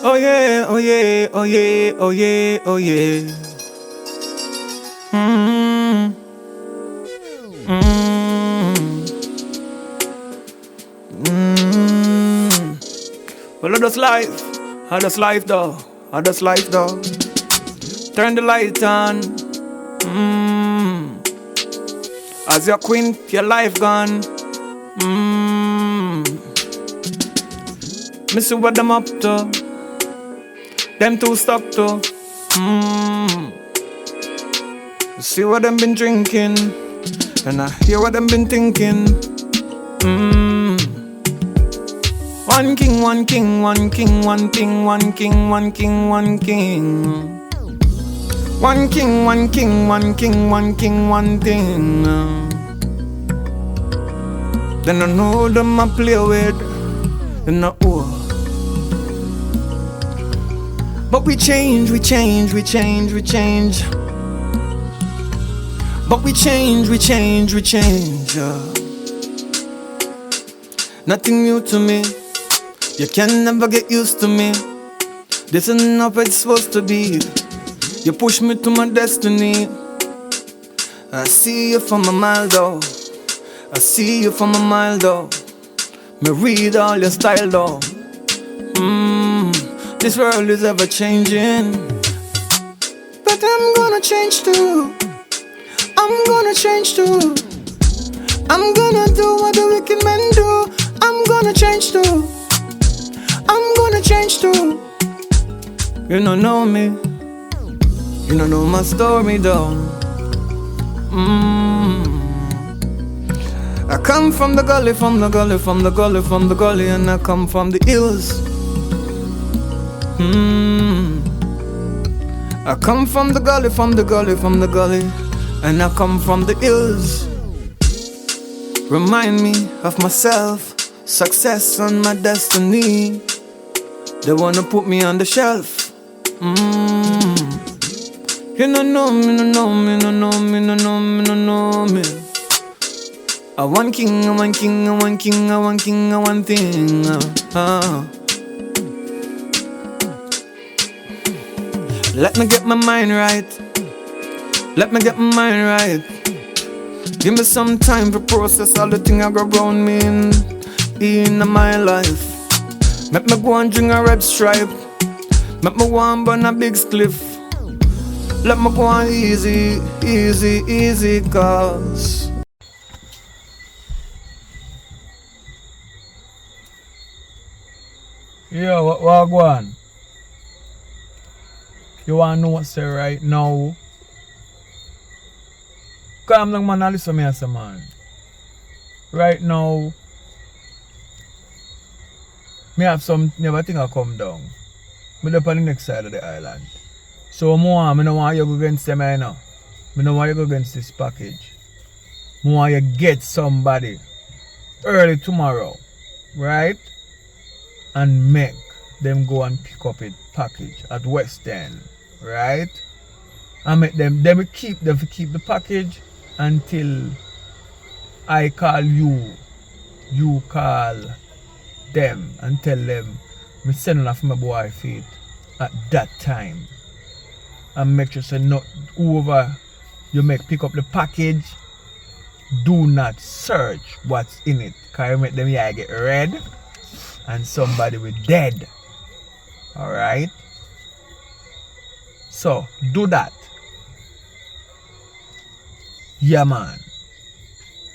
Oh yeah, oh yeah, oh yeah, oh yeah, oh yeah. Mm. Mm. Mm. Well, I just life though, I just life though. Turn the light on. Mm. As your queen, your life gone. Mm. Me see what them up to. Them too stuck to. Mm. See what them been drinking, and I hear what them been thinking. Mm. One king, one king, one king, one king, one king, one king, one king. One king, one king, one king, one king, one thing. Then I know them I play with, and I owe. But we change, we change, we change, we change. But we change, we change, we change. Nothing new to me. You can never get used to me. This isn't how it's supposed to be. You push me to my destiny. I see you from a mile though. I see you from a mile though. Me read all your style though. This world is ever changing, but I'm gonna change too. I'm gonna change too. I'm gonna do what the wicked men do. I'm gonna change too. I'm gonna change too. You don't know me. You don't know my story though. I come from the gully, from the gully, from the gully, from the gully, and I come from the hills. I come from the gully, from the gully, from the gully, and I come from the hills. Remind me of myself, success and my destiny. They wanna put me on the shelf. You don't know me, no know me, no know me, no know me, no know me. I want king, I want king, I want king, I want king, I want thing. Let me get my mind right. Let me get my mind right. Give me some time to process all the things I got around me in my life. Make me go and drink a red stripe. Make me go and burn a big spliff. Let me go on easy, easy, easy, cause yo, what go on? You wanna know what say right now? Come long man, listen me as a man. Right now, me have some never think I come down. Me up on the next side of the island. So more, I don't want you go against them right now. I don't want you go against this package. I want you get somebody early tomorrow, right? And make them go and pick up a package at West End, right? And make them keep the package until I call you, you call them and tell them me send off my boy feet at that time. And make sure say not whoever you make pick up the package, do not search what's in it. Cause you make them yeah get red and somebody will dead. Alright? So do that. Yeah man.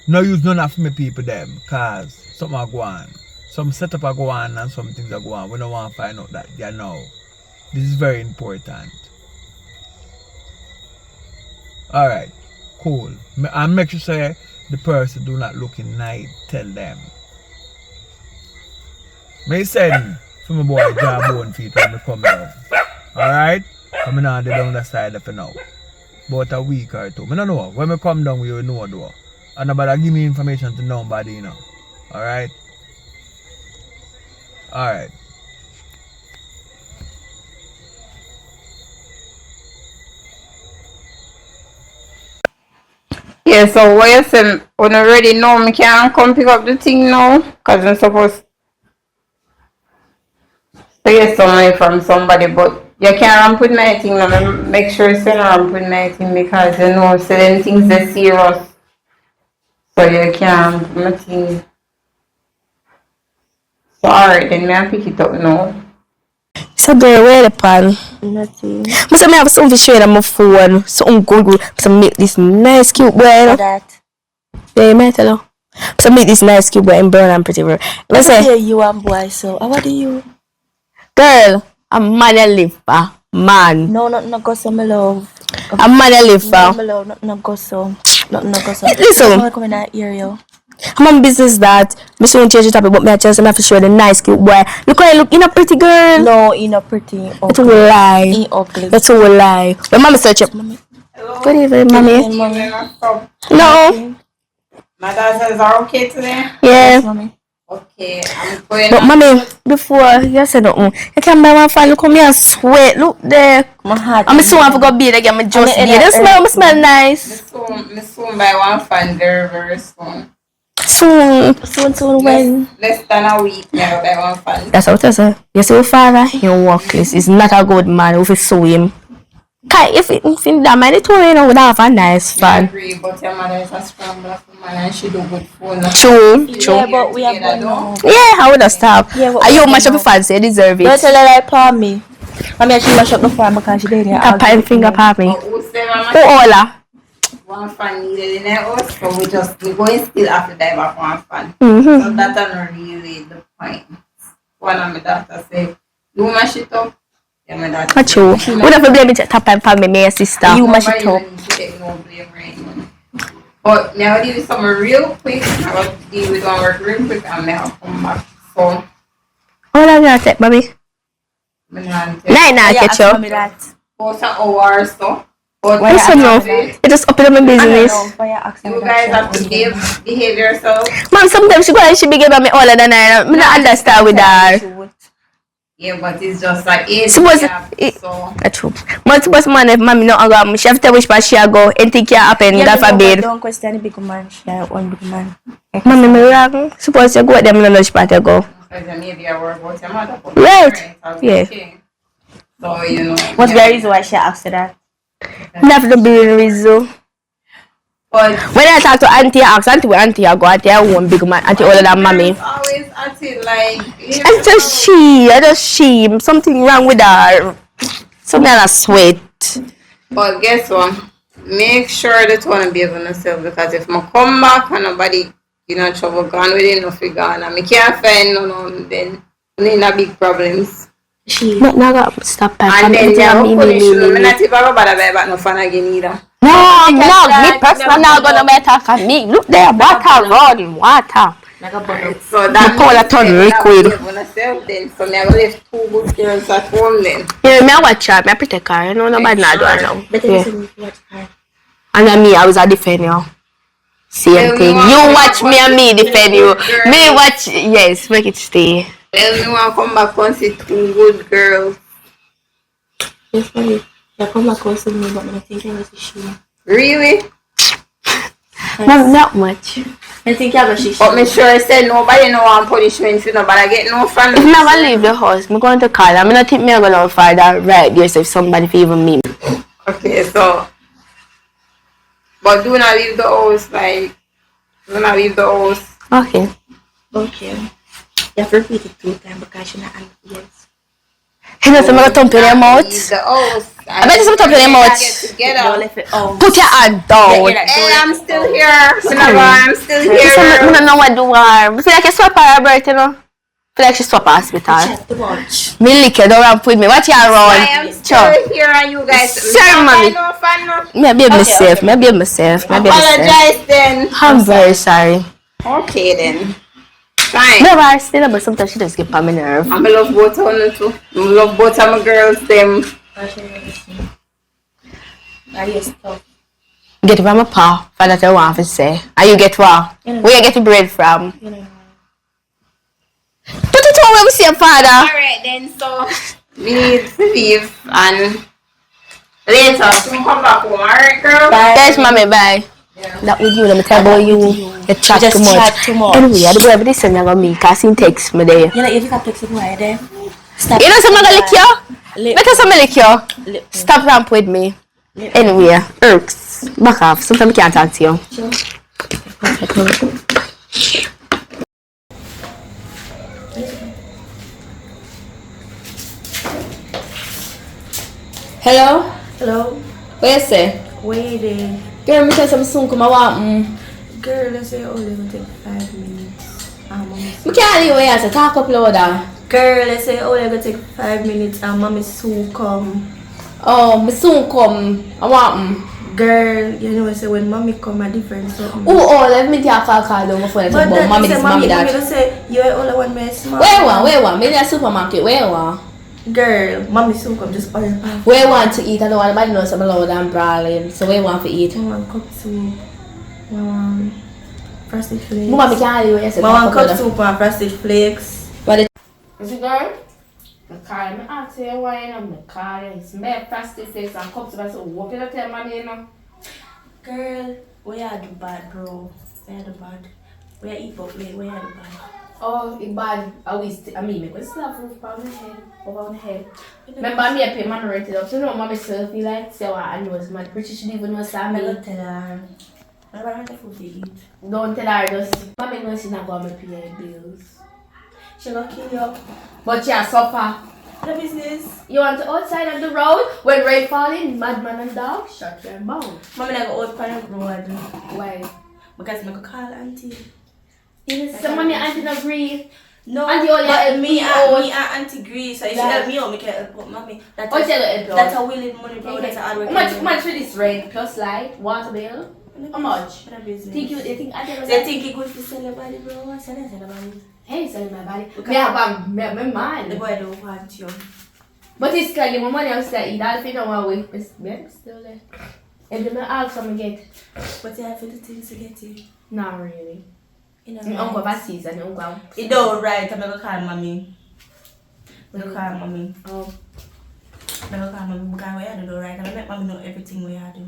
No use none of my people them cause something are go on. Some setup are go on and some things are go on. We don't want to find out that you know. This is very important. Alright, cool. And make sure say the person do not look in night, tell them. Me send for my boy Jawbone feet when me come down. Alright? I'm not down the side for now. About a week or two. I don't know. When I come down, we will know though. And nobody give me information to nobody, you know. Alright? Alright. Yeah, so what you say, when I already know me can't come pick up the thing now, because I'm supposed to get some money from somebody, but you can't ramp with my thing. Now, make sure you send ramp with my thing because you know certain things are serious. So you can't my thing. So alright, then I pick it up now. So girl, where the pan? Nothing. Must I have something to show you on my phone. Something good. So make this nice cute boy. For that. Yeah, you might tell her. So make this nice cute boy in brown and pretty girl. Let's say You and boy, so what do you? girl, a man a live for. Man. No, not go so, my love. A man a live No, for. my love, not go so. Not go so. Listen. I'm coming out here, yo. I'm on business that I soon change the topic, but me I just have to show the nice cute boy. Look how you look, you know pretty girl. No, you not pretty. That's a lie. You ugly. That's a lie. When mommy search up. Good evening, mommy. No. My daughters are okay today? Yeah. Mommy. Okay, I'm going But mommy, before you said nothing, you can buy one fan. Look how me a sweat. Look there. My heart. I'm so want to go bathe again. I'm just bathe. It smell nice. Me soon buy one fan very, very soon. Soon when? Less than a week, never buy one fan. That's what I say. You see your father, he workless. He's not a good man. If you sue him. If that man, it will, you know, would have a nice I fan. agree, but your mother is a strong black woman and she do good phone. True. Yeah, but we are going now. Yeah, I would have stopped. Yeah, but Are you we much of a know. fan? So you deserve Don't it. tell her like palm me. I mean, she mash up the farm because she did it. Tap and finger pop me. Who say mama? Oh, Ola. One fan needed in the house, so we going still have to dive off one fan. Mm-hmm. So that's not really the point. One of my daughters say, you mash it up. Yeah, my daughter. Not true. We don't blame it. Tap and pop me, my sister. You mash it up. No blame right now. But now I'll do something real quick. I'll deal with one work real quick and I'll come back. So, How long you take, mommy? I'm going to Nine, I catch you. for some hours so. But Why you know? You just open up my business. you guys have to behave yourself. Mom, sometimes she go and she be giving me older than I am. I don't understand with her. Yeah, but it's just like age Suppose gap, it- so That's true. But suppose man, if mommy not go, she have to wish but she go. Anything can happen, God forbid. Don't question the big man. She has one big man. Mommy, me wrong. Suppose you go with them, no know she part you go. because maybe I work about your mother. but Right. I'll Yeah. okay. So you know. What's the reason why she asked that? Never to be in reason. But When I talk to auntie, I ask auntie where auntie I go. Auntie I one big man. Auntie older than mommy. girls always at it like I just she. Something wrong with her. Something I sweat. But guess what? Make sure that you want to be able to sell because if I come back and nobody, trouble gone with it, nothing gone, and I can't find no, then we need a big problems. No, got stop And then you have punish you. I'm not even about to buy no fan again either. No, me personally not gonna better me. Look there, water running, water. So that Paula turn liquid. Then so me I left two good girls at home then. Yeah, me I watch her, me I protect her. You know, nobody not do her now. Better Yeah. listen to what her. And then me, I was a defend you. Same Well, thing. you You want watch me and me defend you. girl. Me watch, yes, make it stay. Well, me want to come back and see two good girls. Yes, mommy. You come back close to me, but I think I was a she. Really? Not much. I think I was a she. But me sure I said nobody no want punishment for nobody get no fun. If me ever leave the house, me going to call her. I don't think me I gonna find her right there. So if somebody feel even me. Okay, so but do not leave the house do not leave the house. Okay. Okay. You have to repeat it 2 times because you're not yes. You know, so I'm gonna thump in your mouth. Leave the house. I bet you some thump in your mouth. Get together. Put your hand down. Hey, I'm still here. I'm still I here. don't know what to do. I feel like I swap her birth, you know. I feel like she swap hospital. Chat too much. Me lick you, don't run with me. Watch your I run. am still here and you guys. Sorry, mommy. No fun, no. Maybe myself. Maybe myself. Apologize then. I'm very sorry. Okay then. Fine. No, I still, but sometimes she just get on my nerve. I love both of them too. I love both of my girls. Them. Get it from my pa. For that I want to say. And you get what? Where you get the bread from? Put it on where we see your father. Alright then, so we need to leave and later we come back home, alright girl? Yes, mommy, bye. That with you, let me tell about you. You chat too much. Anyway, I don't have this and I'm me because he text me there. You know, if you can text me right there. Stop. You know some gonna lick you? Lip. Better some lick you. Lip. Stop ramp with me. Lip. Anyway, irks. Back off. Sometimes I can't talk to you. Sure. Hello? Hello. What you say? Waiting. Girl, me tell some soon come I want Girl, let's say only gonna take 5 minutes. We can't leave where to talk up louder. Girl, let's say only gonna take 5 minutes and mommy soon come. Oh, me soon come. I want Girl, you know say when mommy come a different something. Oh, let me take a call down my phone. But But mommy say this, mommy mommy that. just say you're the only one may smile. Where one? Me in the supermarket. Where one? Girl, mommy soon come just buy her. Where want to eat? I don't want nobody know some loud and brawling. So where want to eat? I want cup soup. I want frosted flakes. Mommy can't leave where you say. I want cup soup and frosted flakes. But it Is it girl? The car, I ask you why you know the car is made frosted flakes and cups of so what you tell mommy you know? Girl, where you do bad, bro? Where you do bad? Where you eat up late? Where you do bad? Oh, it's bad. I mean, make a slap roof on my head, over my head. Remember me, I pay my rent it up. So no, mommy self feel like say what I know is my pretty she even know I'm Sammy. gonna tell her. I'm gonna have food to eat. Don't tell her just. Mommy knows she's not gonna pay her bills. She gonna kill you. But she has suffer. The business. You want to outside on the road when rain falling, madman and dog, shut your mouth. Mommy never out on the road. Why? Because I'm gonna call auntie. So mommy auntie not agree. No, Auntie only help but me me out. and auntie agree. So if she Yeah. help me out, me can help out mommy. That's Oh, she help you out. that's a willing money, bro. That's a hard work. How much for this rent plus light, water bill? How much? What a business. Think you think I tell They think it good to sell your body, bro. What's that? Sell your body. Hey, selling my body. Okay. Me have my The mind. boy don't want you. But it's like my money I'm still eat. All if you don't want to wait, it's still there. If you don't ask some get, But you have to do things to get you. not really. You know. My uncle has season, uncle. It don't right. I'm gonna call mommy. I'm gonna call mommy. Oh, I'm gonna call mommy because we do right. I'm gonna make mommy know everything we do.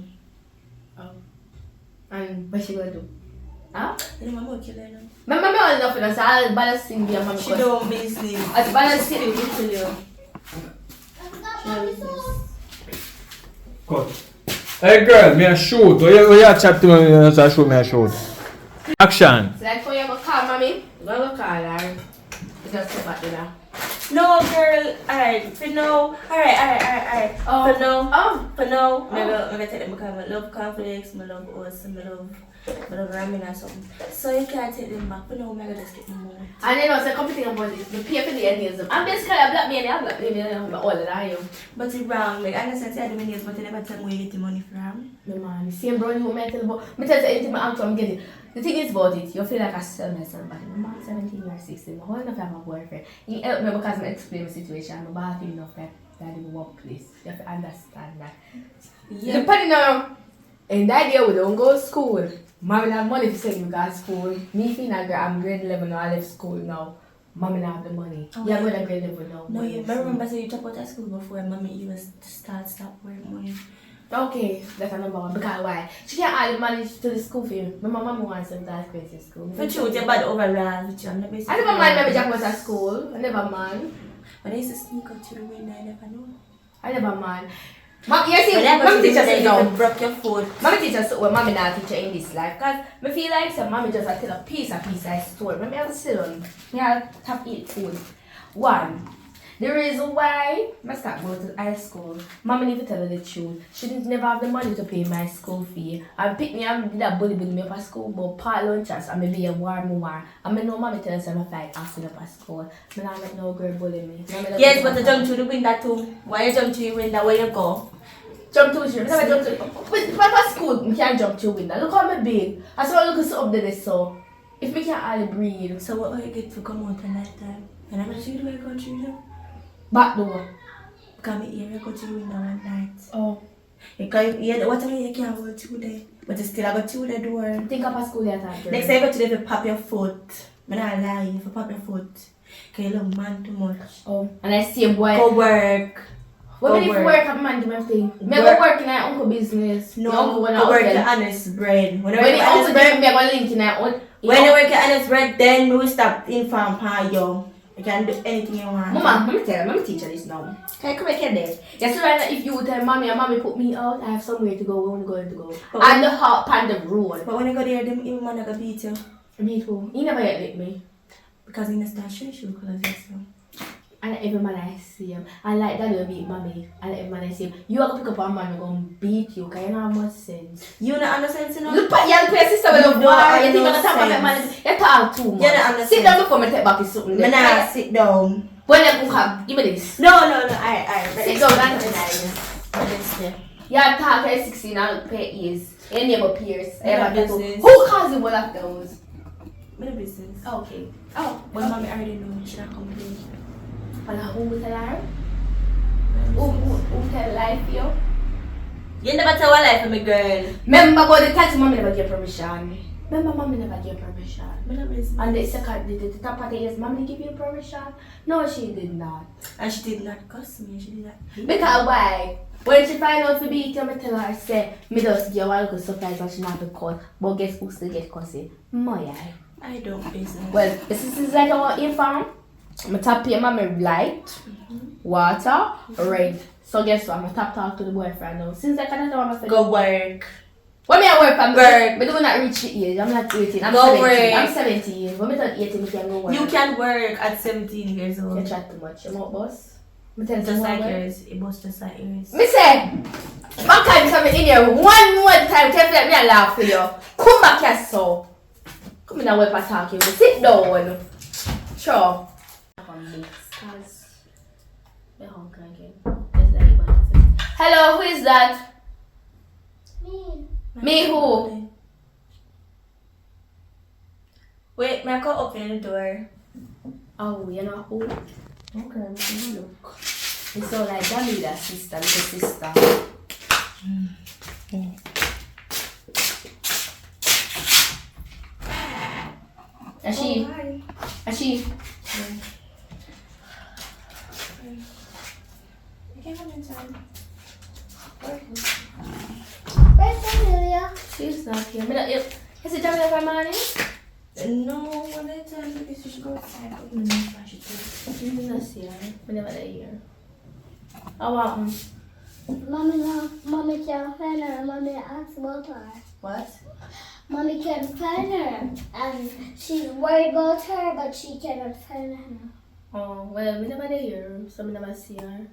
and what she gonna do? Huh? You know, mommy will kill her now. My mommy all enough for us. I'll balance in the mommy. She don't business. As balance in. She will kill you. She don't business. Cut. Hey girl, me a shoot. What you chat to me and show me a shoot? Action. So like for you go call mommy, go call her. You just step back there. No, girl. Alright, for now. Alright. Oh. For now. Oh. For now, I'm gonna take them because I love conflicts, I love us, I love ramen or something. So you can't take them back. For now, I'm gonna just get them more. And then also come think about this, the pay for the nails. I'm basically a black man, I'm black man, all that I am. But it's wrong. Like, I understand I do my nails, but you never tell me where you get the money from. My man, same bro, you me tell about, me tell you anything my uncle I'm getting. The thing is about it, you feel like I sell myself, but my man 17 or 16, my whole enough have a boyfriend. He helped me because I explain the situation, I'm about enough that in the workplace. You have to understand that. Yeah. Depending on, in that year we don't go to school. Mommy have money to send me to school. Me feeling like I'm grade 11 now, I left school now. Mommy not have the money. Oh, Yeah, yeah. I'm grade 11 now. No, you remember say you talk about that school before, mommy, you was stop work money. Okay, that's a number one. Because why? She can't add the money to the school fee. My mama wants some that crazy school. For truth, you're bad overall, which I'm not I never mind maybe Jack was at school. I never mind. But I used to sneak out to the window, I never know. I never mind. Mom, you see, But I mommy got to teaches me now. broke your foot. Mommy teaches well, mommy not teacher in this life. Because I feel like some mommy just tell a piece of story. Maybe I have to sit on. Me have to eat food. One, the reason why I start going to high school, mommy need to tell her the truth. She didn't never have the money to pay my school fee. And pick me up, did that bully me up at school, but part lunches and maybe a war. And I know mommy tells her I'm a fight after up at school. I don't make no girl bully me. Yes, but you jump through the window too. Why you jump through the window? Where you go? Jump to the never jump to but at school, I can't jump to window. Look how me big. I saw look so up there so. If we can't hardly breathe. So what you get to come out at night time? And I'm not sure where you go through now. Back door. Come here, you go through the window one night. Oh. Because what time you can't go through there? But you still go through the door. Think up at school that time. Next time you go to there, you pop your foot. I'm not lying, if you pop your foot. Because you love man too much. Oh. And I see a boy. Go work. When Go if work at man do everything. Me go Work. work in my uncle business. No, Your uncle when I go work was your honest bread. When you when work the your honest uncle bread, them me go link in my own. when you work your honest bread, then we will stop inform how you. You can do anything you want. Mama, let me tell you, let me teach you this now. Can you come back here there? Yes, right now, if you tell mommy and mommy put me out, I have somewhere to go, where I'm going to go. And the hop on the road. But when you go there, them even man gonna beat you. Me too. He never yet lick me. Because he start show because yes. And every man I see him, I like that will beat mommy. And every man I see him, you have to pick up a man who's gonna beat you, because you don't have much sense. You don't understand, you know? You put your sister with a boy, you think you're gonna talk about man, you talk too much. You don't understand. Sit down before me take back his something. I'm not sit down. When you come, give me this. No, I. Sit down and deny. You talk at 16 and pay years. Your neighbor peers. Who caused you one of those? My business. Okay. Oh, but mommy already know. She not complain. And who will tell her? Who tell lie for you? You never tell a lie for me, girl. Remember about the tax mommy never gave permission. Remember mommy never gave permission. My business. And the second, the top part is mommy give you permission? No, she did not. And she did not cuss me. She did not. Because why? When she find out to beat you, I tell her, say, me just give her a little surprise and she not be caught. But guess who still get cussing? My eye. I don't business. Well, this is like our inform. I'm tap your mommy light, water, red. So guess what? I'm tap talk to the boyfriend now. Since I can't tell my Go work. When me I work, I'm Work. But do not reach the age. I'm not 18. I'm Go 17. work. I'm 17. When me turn 18, I can go work. You can work at 17 years You old. chat too much. You out boss? Me tell you Just like something. yours. It was just like yours. Me say, back time coming in here one more time. Tell me that me I laugh for you. Come back here, so. Come in and wait for talking. Sit down. Sure. Hello, who is that? Me. Me who? Wait, may I go open the door? Oh, you know who? Okay, let me look. It's all like Jamila sister, little sister. And she? And she? Where's Amelia? She's not here. Is it Jamila for money? No, when I tell you this, you should go outside. She's not here. We never here. I want Mommy, no. Mommy can't find her. Mommy asked about her. What? Mommy can't find her. And she's worried about her, but she cannot find her now. Oh, well, we never here, so we never see her.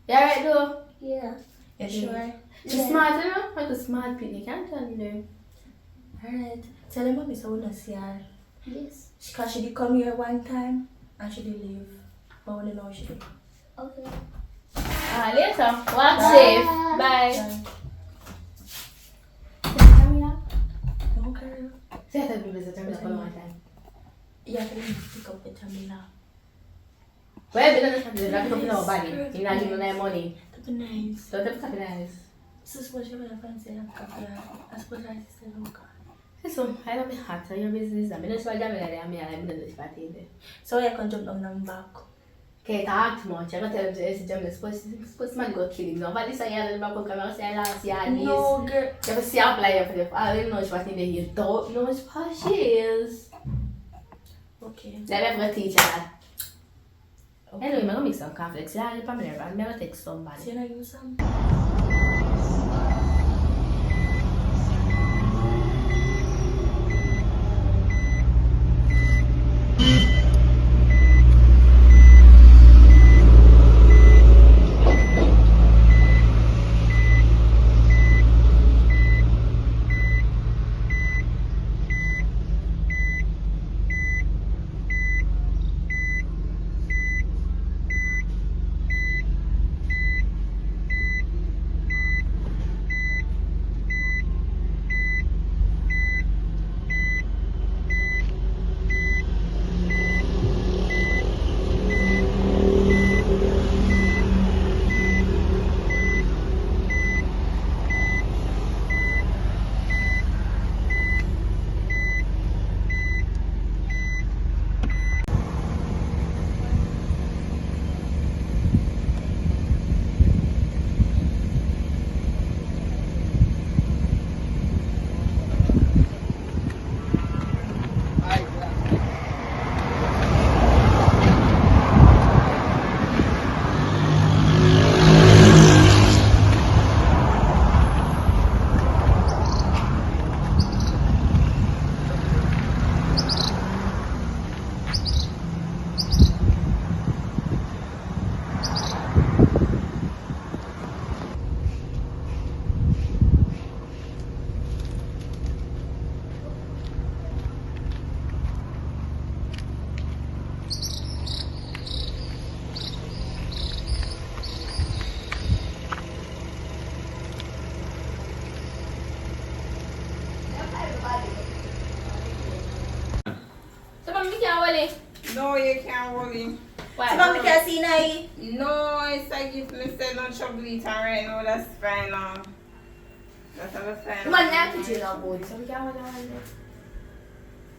You alright though? Yeah. You sure? She's smart, you know? Like a smart pig, you can't tell me. Alright. Tell her mommy so we don't see her. Yes. Because she did come here one time and she did leave. But we don't know she did. Okay. Later. Walk safe. Bye. Camila? Okay. Say I tell people to tell me for a long time. Yeah, I can pick up the Jamila. Well, we don't have to pick up in our body. You're not giving them money. That'd be nice. Don't have to be nice. So suppose you have fancy and I suppose I still don't go. So, I don't be hot on your business. I mean, that's why I'm like, I'm not this party there. So I can jump down and back. Okay, talk too much. I'm going to tell them to jump the supposed man go kill him. No, but this I have in the back of the camera, say I last year and No, girl. You ever see her apply for the I don't know what in there. You don't know what she is. Okay. Let me have a teacher that. Anyway, I'm going to make some conflicts. Yeah, I'm going to take somebody. See, I give some. Holy. Why? So mommy can see now. No, it's like if me say don't trouble it right now, that's fine now. That's all fine. The man in the kitchen now good, so we can hold on there.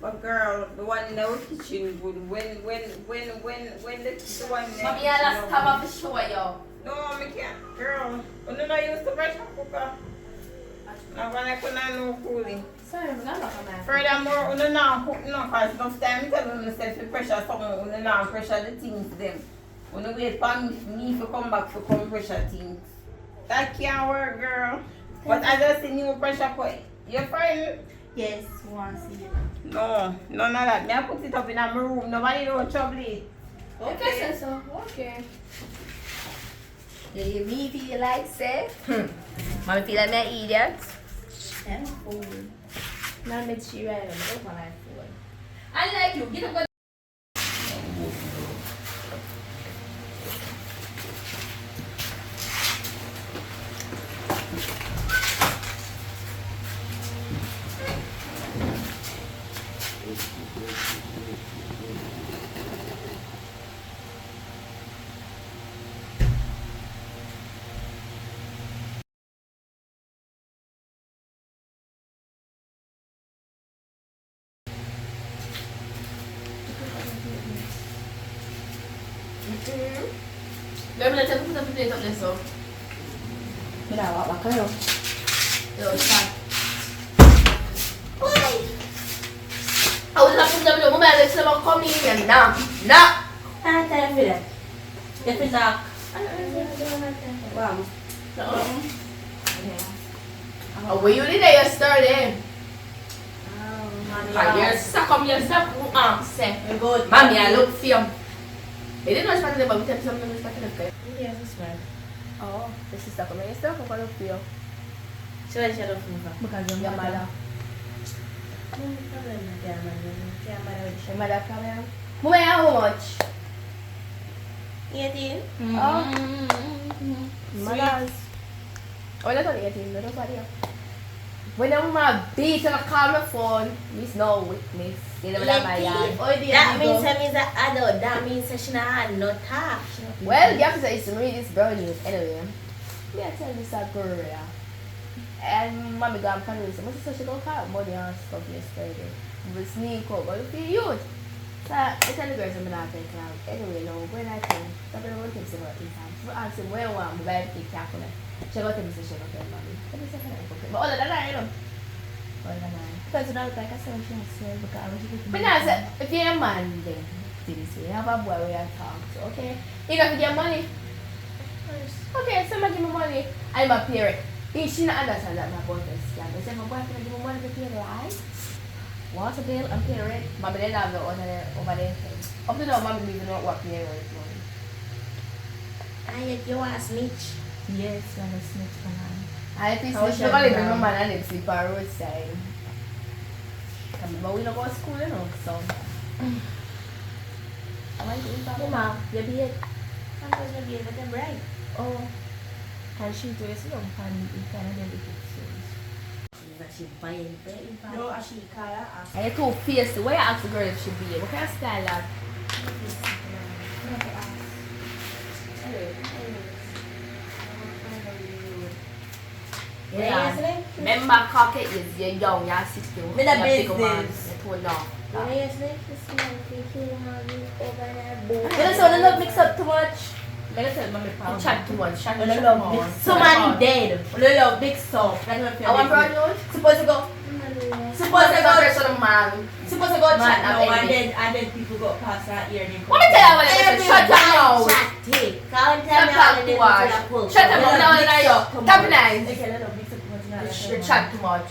But girl, the one in our kitchen good. When the one next Mommy, I last time I show you. No, me can't. Girl, when you not use the pressure cooker. Now when I couldn't know cooling. Sorry, I'm not man. Furthermore, when you not cook no, cause enough time you tell yourself to pressure something, when you not pressure the things them. When you wait for me to come back to come pressure things. That can't work, girl. But I just see new pressure point. Your friend? Yes, want to see it. No, none of that. Me I put it up in my room. Nobody don't trouble it. Okay, so, okay. Do me feel like say? Mommy feel like me an idiot? I'm full. Now make sure you right on the open my phone. Unlike you, get up. Let me tell you put the plate up there so. Me not walk back around. Yo, stop. Why? I was not putting them in the moment let's never come in and knock. I have time for that. You have to knock. Wow. Oh, were you in there yesterday? Oh, You're stuck on yourself. Say. We're good. Mommy, I look for you. They didn't know it's back in the but we tell you something was back in the bed. Yes, this man. Oh, this is stuck on my stuff. I'm going to look for you. So why shut up from her? Because your mother. No problem with your mother. Your mother will Your mother problem. Mama, how much? 18. Oh. Mothers. Oh, that's only 18. That's what you. When I'm beat and I call my phone, there's no witness. They never let my yard. That means I'm an adult. That means she not had no talk. Well, the officer is to read this girl news anyway. Me I tell this a girl, yeah. And mommy got on with some. So she go call money and stuff yesterday. We sneak over. Look for youth. So I tell the girls I'm not going to anyway, no, when I can. So I'm going to take some more time. So I ask him where I want, but I take care of it. She got to me, so she got to tell mommy. Let me say, can I cook it? But other than that, you know. Other than that. Because you don't like I said she has to because I was looking. But now, if you're a man, then do this way. You have a boy where you talk to, okay? You got to get money. Okay, somebody give me money. I'm a parent. She not understand that my boyfriend is scam. They say my boyfriend give me money to pay the life. Water bill and pay rent. Mommy didn't have the over there. Up to now, mommy even not what pay rent money. And yet you want to snitch. Yes, you want to snitch for man. I think How it's should not I even know? my man and they sleep on roadside. But we don't go to school, you know, so. I like to eat that. Mama, you be it. Sometimes you be it, but they're bright. Oh, can she do this? You don't find it kind of delicate things. She buying very bad. No, she call her ask. And you're too fierce. Why you ask the girl if she be here? What kind of style that? Yeah. Remember, cocky is you're young, you're 16. Me the you're big man. business. You're too long. Yes, this man thinking over there. You don't want to not mix up too much. Let me tell mommy, you chat too much. Chat When I love mix. Somebody dead. When I love big stuff. That's what I want brown note. Supposed to go. Suppose I go to the man. Supposed to go Man, chat now, I'm and then people go past that ear and they go. Let me tell you what it is. Shut your mouth. Chat, hey. Can't tell me Shut how up, they watch. Shut up, I'm not in your top nine. Okay, I love mix up too much. You chat too much.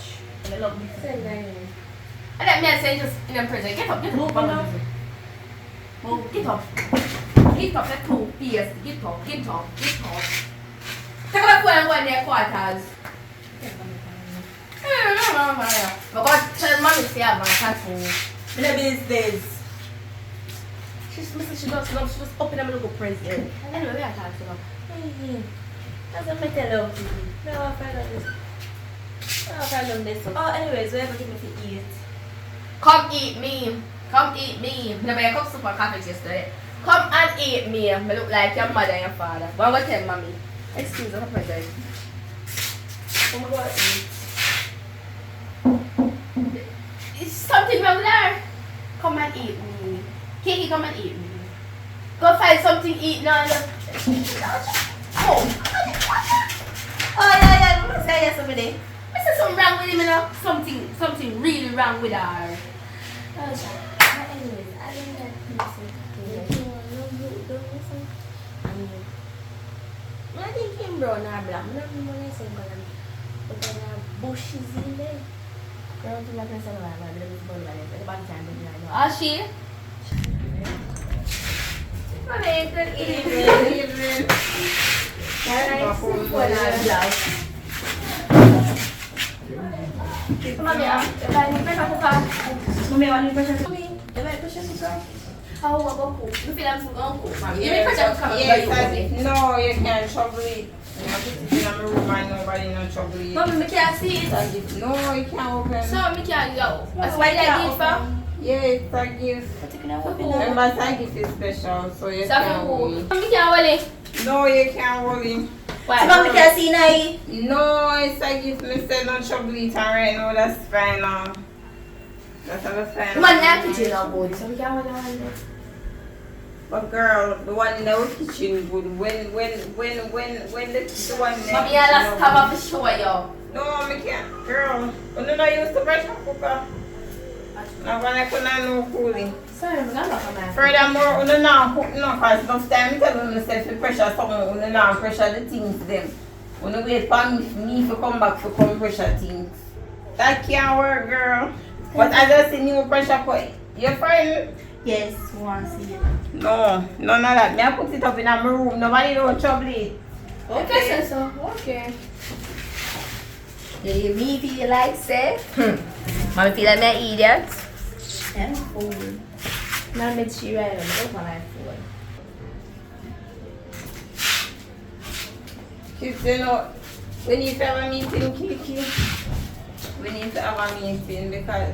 I love mix up. And that man saying just in a prison. Get up, get up. Move, get up. Get up, let's move. Yes, get up, get up, get up. Take a phone and go in their quarters. Because tell mommy say I'm going to move. In the business. She's missing, she was up in a little prison. Anyway, we are talking about. Doesn't matter love to me. No, I find out this. No, I find out this. Oh, anyways, whatever give me to eat. Come eat me. Come eat me. Never come super coffee yesterday. Come and eat me. I look like your mother and your father. But I'm going to tell mommy. Excuse me, present. Oh my God, eat. Is something wrong there? Come and eat me. Kiki, come and eat me. Go find something to eat now. Oh. Oh, yeah. Say yes over there. I said something wrong with him, you know. Something really wrong with her. But anyways, I don't know. I think him brown or black. I don't know when I say but there are bushes in there. Girl, to my friends, I don't know. I don't know. It's about time. Oh, she? Mommy, good evening. Nice food and blouse. Mommy, if I need pressure cooker. Mommy, I need pressure cooker. Mommy, if I pressure cooker. How will I go cook? You feel I'm going to cook, mommy? Give me pressure cooker. Yes, no, you can't trouble it. You have to sit in my room and nobody no trouble it. Mommy, I can't see it. No, you can't open. So, I can't go. That's why I give for. Yeah, it's a gift. Remember, it's a gift is special, so you can't hold it. Mommy can't hold it. No, you can't hold it. Why? Mommy can't see now. No, it's a gift. Me said no trouble it alright. No, that's fine now. That's all fine. Man, that kitchen not good, so we can't hold it. But girl, the one in the kitchen good. When the one there. Mommy, I last time I show you. No, me can't. Girl, when you not use the pressure cooker. Now when I couldn't no cooling. Sorry, I'm not come back. Furthermore, you not cook no, cause enough time you tell yourself to pressure something, you not pressure the things them. When you wait for me to come back to come pressure things. That can't work, girl. But I just see new pressure cooker. Your friend? Yes, want to see it. No, none of that. Me I put it up in my room. Nobody don't trouble it. Okay, so. Okay. Yeah, me feel like say. Mommy feel like me an idiot. And food. Now make sure you right on the my phone. Kids, you know, we need to have a meeting, Kiki. We need to have a meeting because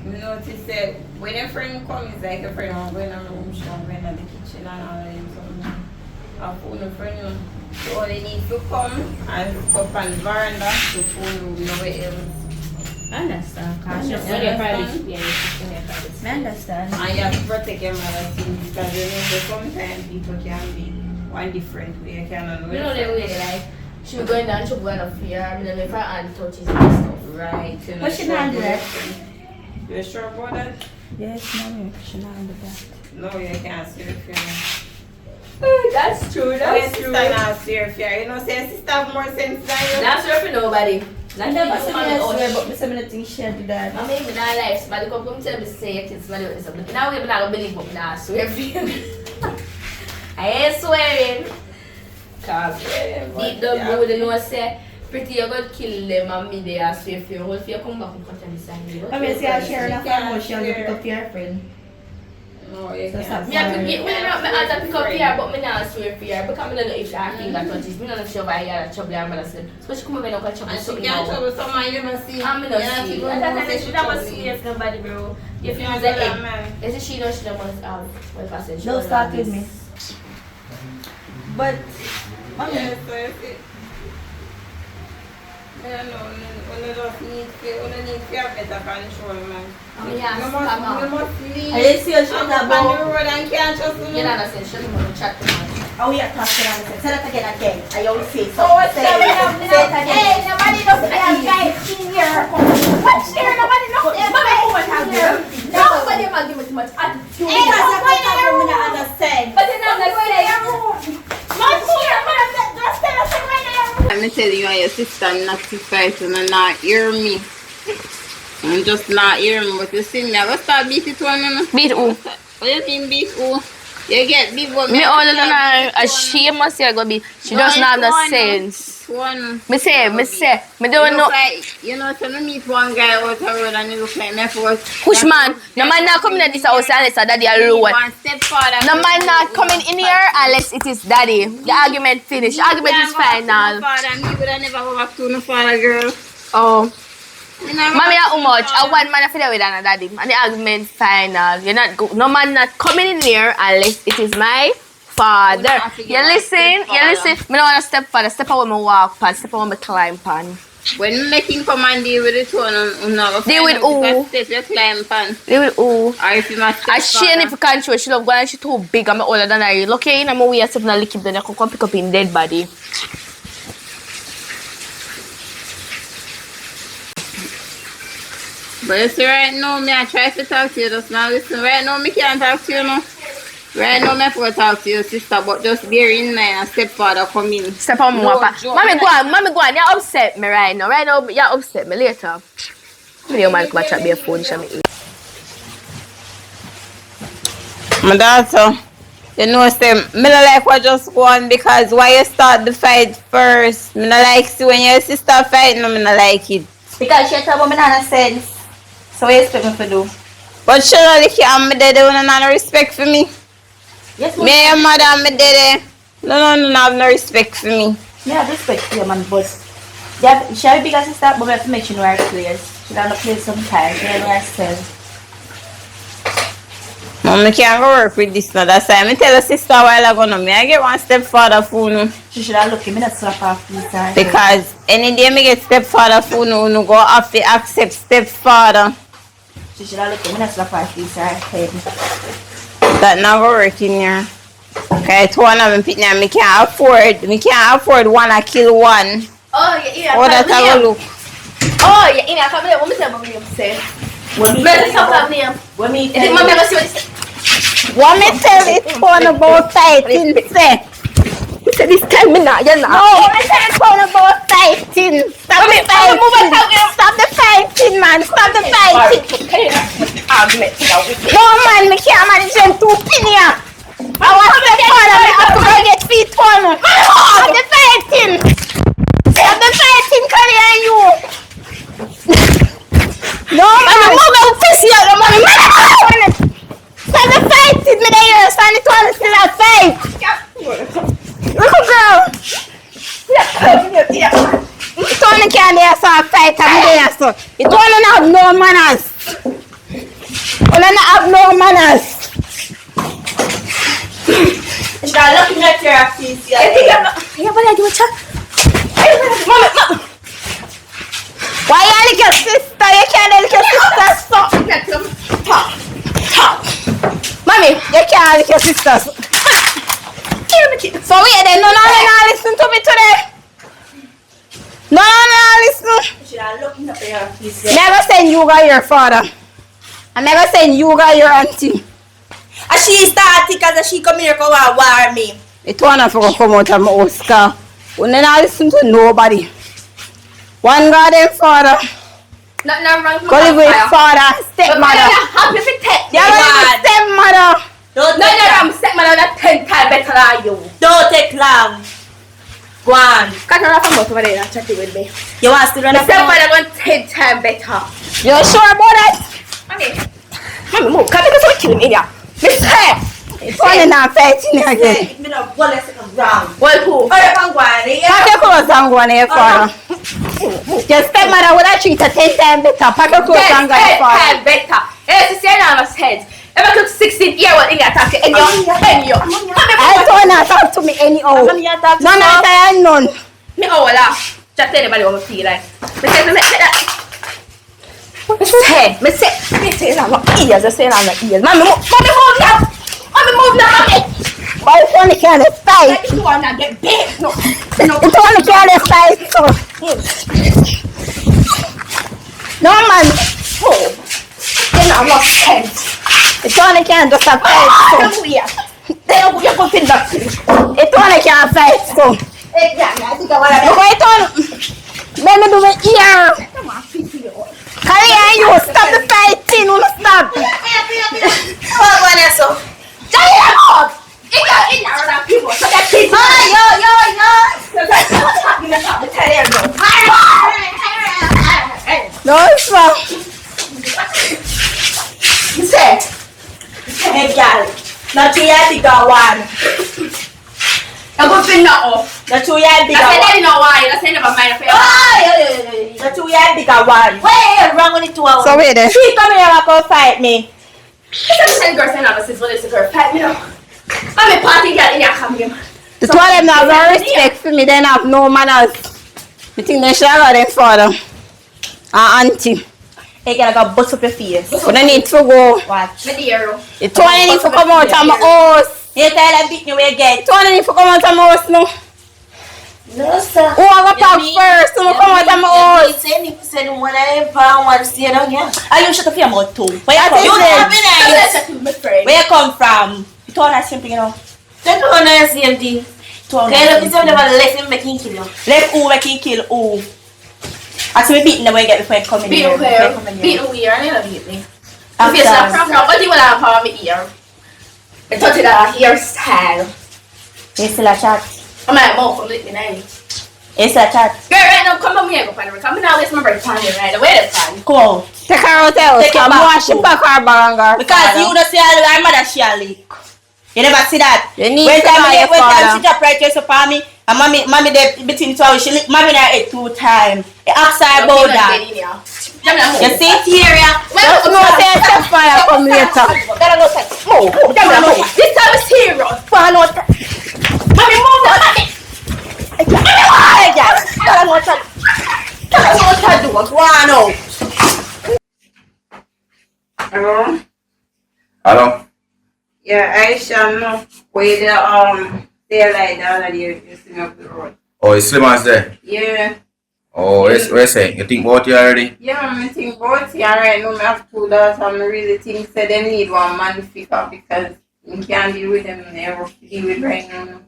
we notice that when a friend comes, it's like a friend will go in the room, she'll go in the kitchen and all that. Something. I'll phone a friend. So they need to come and up on the veranda to phone nowhere else. I understand. Just when you're private. I understand. And you have to protect your mother things because you know that sometimes people can be one different way. You cannot know. You know the way like she be going down, she go up here, and then if her hand touches and stuff. Right. You know, But she not do that. You sure about that? Yes, mommy, she not do that. No, you can't see the fear. That's true, that's true. Sister not fear. You know, say sister have more sense than you. That's true for nobody. I never said I swear, but I said I think she do that. I mean, in our lives, but the couple tell me say your kids somebody else something. Now we not believe, but I swear for you. I ain't swearing. Cause deep down good, you know, say pretty you gonna kill them and me they are swear for you. What if you come back and cut on the side? I mean, see, I share enough emotion to pick up your friend. No, you So can't. stop. Me I pick it, me not me answer pick up here, but me not swear for you because me don't know if she acting that touches. Me don't know if she over here that trouble her mother sleep. Especially come over now and trouble And she something can't now. trouble someone you don't see. I'm not see. You And have that to she go never and see if nobody, bro. If you Yeah, use the that egg, man. is it she know she don't want what I said? She Don't don't start know with this. me. But, mommy, Yeah, so if it. Yeah, no, you just need to have better control, man. Yeah, You stop now. must leave. I didn't see her shit I'm that up on the about. road and can't just You don't understand, she doesn't want to chat too much. Oh, we are talking on the Say that again. I always say so. Oh, what's Say that? it again. Hey, nobody knows that guy in here. What's there? Nobody knows that guy in here. Nobody might give me too much attitude. Hey, Because don't I go in your can't room. understand. But then I'm like, What's here? Just tell us to go in your room. Let me tell you, your sister not to fight and not hear me. I'm just not hear me, but you see me. I go start beat it one minute. Beat who? What do you mean beat who? You get big one. Me older than her, as she must say go be. She does not have no sense. One. Me say, me don't know. You know, so me meet one guy out the road and he look like me for Push man, no man not coming at this house unless a daddy alone. One stepfather. No man not coming in here unless it is daddy. The argument finished. Argument is final. Father, me would have never go back to no father, girl. Oh, Mommy, how much? I want man to with another daddy. And the argument final. You're not go, no man not coming in here unless it is my father. You listen. Me don't want to step father. Step out when I walk pan. Step out when I climb pan. When making command deal with it one, Deal with who? Step you climb pan. Deal with who? Or if you must step I she ain't for control. She love going. She too big. I'm older than her. Look in. I'm away. Step na lick him. Then I come pick up him dead body. But you see right now, me I try to talk to you just now. Listen, right now me can't talk to you now. Right now me have to talk to your sister, but just bear in mind and stepfather come in. Step on me, papa. Mommy go on. You upset me right now. Right now, you upset me later. Video man come chat be a phone. Show me. My daughter, you know, say, me not like what just go on because why you start the fight first? Me not like see when your sister fight, no, me not like it. Because she told me not sense. So what you expect me to do? But she know the kid and me daddy don't have no respect for me. Yes, Me and your mother and my daddy, no have no respect for me. Me have respect for you, man, but she have a bigger sister, but we have to make sure you know her place. She don't play sometimes, you know herself. Mom, I can't go work with this now. That's why I tell her sister a while ago, no, me I get one stepfather phone. She should have looked at me, not slap off this time. Because any day me get stepfather phone, no go have to accept stepfather. She should have looked at me, not slap off this head. That never work in here. Okay, it's one of them picking me can't afford one, I kill one. Oh, you in Oh, that's how I look. Oh, you in a family. What me say? What me say? What me say? What me Is it mommy ever see what you say? What me tell it one about fighting, say? You say this time me not. You not. No, me tell it one about fighting. Stop the fighting. Stop the fighting, man. Stop the fighting. Argument. No, man, me can't manage them two penny. I want to father, me have to go get feet one. Stop the fighting. Stop the fighting, Curry and you. No, man. I'm moving pussy out of money. Stop the fighting, me there. Stand it one still a fight. Little girl. It's only can there so a fight and me there so. It only have no manners. Only have no manners. She should have looked at your face. Mama. Why you like your sister? You can't like your sister so. Talk. Mommy, you can't like your sister so. So wait then, no listen to me today. No listen. She should have looked at your face. Never send you got your father. I never send you got your auntie. And she started because she come here come and war me. It wanna for come out of my Oscar. We not listen to nobody. One goddamn father. Nothing wrong with Go live with father, stepmother. Happy to take You live with stepmother. Don't No, take long. I'm stepmother that 10 times better than you. Don't take long. Go on. Can't run from over there and chat with me. You want to run My a phone? stepmother want 10 times better. You sure about that? Mommy, move. Can't you so kill me here? Miss her. It's only not fighting again. Me no go let's go round. Well, who? Oh, you can go on. Pack your clothes and go on here, father. Your stepmother would have treated 10 times better. Pack your clothes and go here, father. Better. Yes, it's your name head. If I took 16 years old in your attack, and you. I told her talk to me anyhow. None of that none. Me all that. Just tell anybody what I feel like. Me say that. Me say that my ears. I say that my ears. Mommy move now. Mommy. Why it's only can't fight? Like you wanna get big. No. It's only can't fight, so. No, man. Oh. Then I'm not sense. It's only can't just a fight, so. Then you put in that. It's only can't fight, so. Exactly. I think I wanna Look what it on. Let me do it here. Carry on, you stop the fighting. You stop. What one is so? No, it's wrong. You said, hey, girl, not here to go one. I'm going to fin that up. The two year bigger That's one. it, no why. That's it, never mind. The 2 year bigger one. Wait, wrong with the 2 hours. So wait there. She come here and come fight me. This is the girl saying I'm a sister, this is her pet, you know. I'm a party girl in your camera. The two of them have no respect for me, they have no manners. You think they should have them for them? Auntie. Hey, girl, I got bust up your face. We don't need to go. Watch. Me dear. The two of them need to come out of my house. You tell her beat me where you get. The two of them need to come out of my house now. No, sir. Who have a pack first? Who come out of my house? Any percent when I ever want to see it again. Are you shut up your mouth too? Where you That come is from? it. My friend. Where you come from? You told us something, you know. Don't do the same thing. Okay, look, it's never let him make him kill you. Let who make him kill who? I see me beating the way you get before you come in Beat here. who here? Beat who here? I never beat me. After If it's not from now, what do you want to have on me ear? I touch it a hairstyle. You still a chat? I'm like, mouth from lit me name. You still a chat? Girl, right now, come on here, go find her. Come now, waste my breath on you, right? Where the fan? Go out. Take her out the house. Take your I'm back washing home. back her baranga. Because you don't see her mother she a leak. You never see that. You need when to know your time father. she just right here for me, and mommy there between 2 hours, she lick mommy in her head 2 times. You ask her about that. You see? Here, yeah. Just know say stepfather come later. Gotta go take. Move. This time is serious. Mommy, move on. Hey, girl. Gotta go take. Gotta go take. Do what you want now. Hello? Hello? Yeah, Aisha, no. Where the stay like the other day, you see me up the road. Oh, it's Slim as there. Yeah. Oh, what you saying? You think about it already? Yeah, I think about it right now. I have 2 daughters. I really think say they need one man to pick up because you can't deal with them. They have to deal with right now.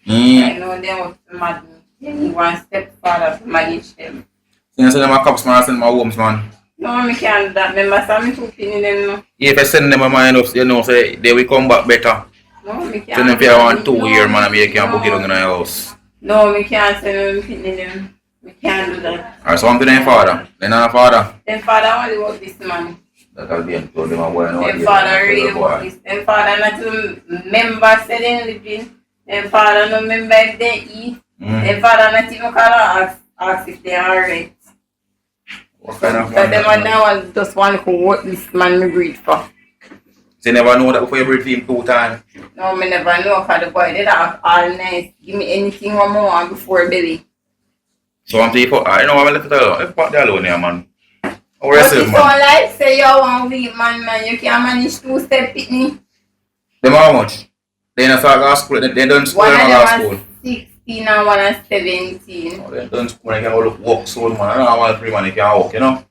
I know they have to manage. They need one stepfather to manage them. So you send them a cops man, I send them a homes man. No, I can't do that. Remember, so I'm too in them now. Yeah, if I send them a mind up, you know, say they will come back better. No, I can't. Send them for 1 2 years, man, and you can book it on in the house. No, I can't send them in them. We can't do that. Alright, so I'm to their father. Then our father. Then father only work this money. That'll be told them a boy. Then father really work this. Then father not to member say they living. Then father no member if they eat. Then father not even call ask if they are alright. What kind of But man? them now was just one who work this man me breed for. So you never know that before you breed him 2 times. No, me never know because the boy did have all nice. Give me anything one more before belly. So I'm to you, I know I'm left it alone. Let's put that alone here, man. How But yourself, it's man? not like say you want weak man, you can't manage 2 step pitney. Them how much? They in a start school, they done school One of and them all school. was 16 and one is 17. Oh, they done school, they can go look walk soon, man. I don't want 3 man, they can walk, you know?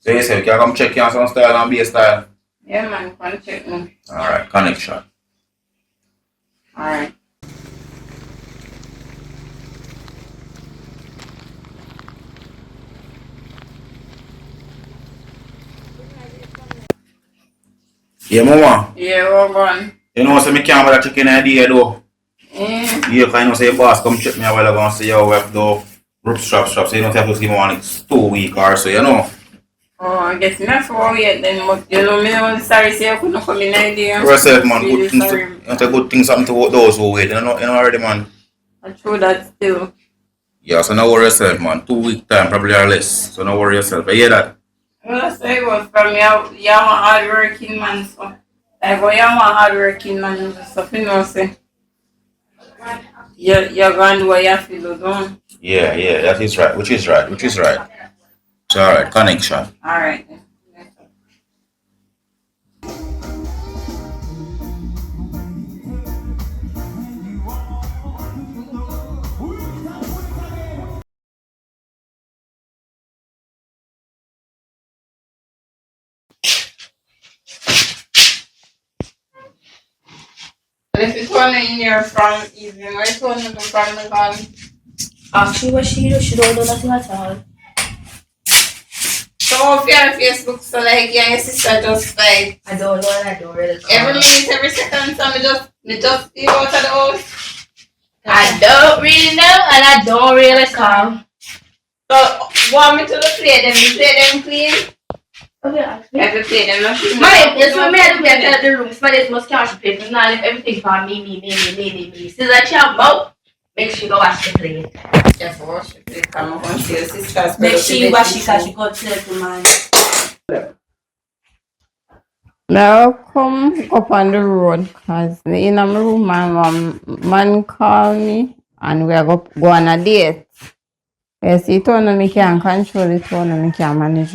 So you say, you can come check you on some style and be a style. Yeah man, come check me. Alright, connection. Alright. Yeah, mama. Yeah, we're going. You know, so me can't bother checking idea though. Yeah. Yeah, cause I know say boss come check me a while ago and say, yo, we have to rope strap, so you don't have to give me 2 weeks or so, you know? Oh, I guess not for yet then, but you know, me was sorry say I couldn't come in idea. Yourself, man, Really good things sorry. you know, good things happen to those who wait, you know already, man. I true that still. Yeah, so no worry yourself, man. 2 week time, probably or less. So no worry yourself. I hear that. Well, that's why it was from you, I'm a hardworking man, so. Like, well, I'm a hardworking man, and stuff, you know, say. You're going to do what you have to do, don't you? Yeah, that is right. Which is right. It's alright, connection. Alright. And if you turn it in here from evening, where you turn it from the gun? Actually, what she do, she don't do nothing at all. So if you're on Facebook, so like you and your sister just fight. I don't know and I don't really call. Every minute, every second, so me just feel out of the house. I don't really know and I don't really call. So want me to the play them? You play them clean? Okay, You have to play them. Mommy, yes, when me I do me, I tell the room, somebody must cash the plate. Now if everything for me. Since I chop out, make sure you go wash the plate. Just wash it. They come up and see your sisters. Make sure you wash it because she got to man. Now come up on the road because in my room my man call me and we are go on a date. Yes, he told me can't control it, told me can't manage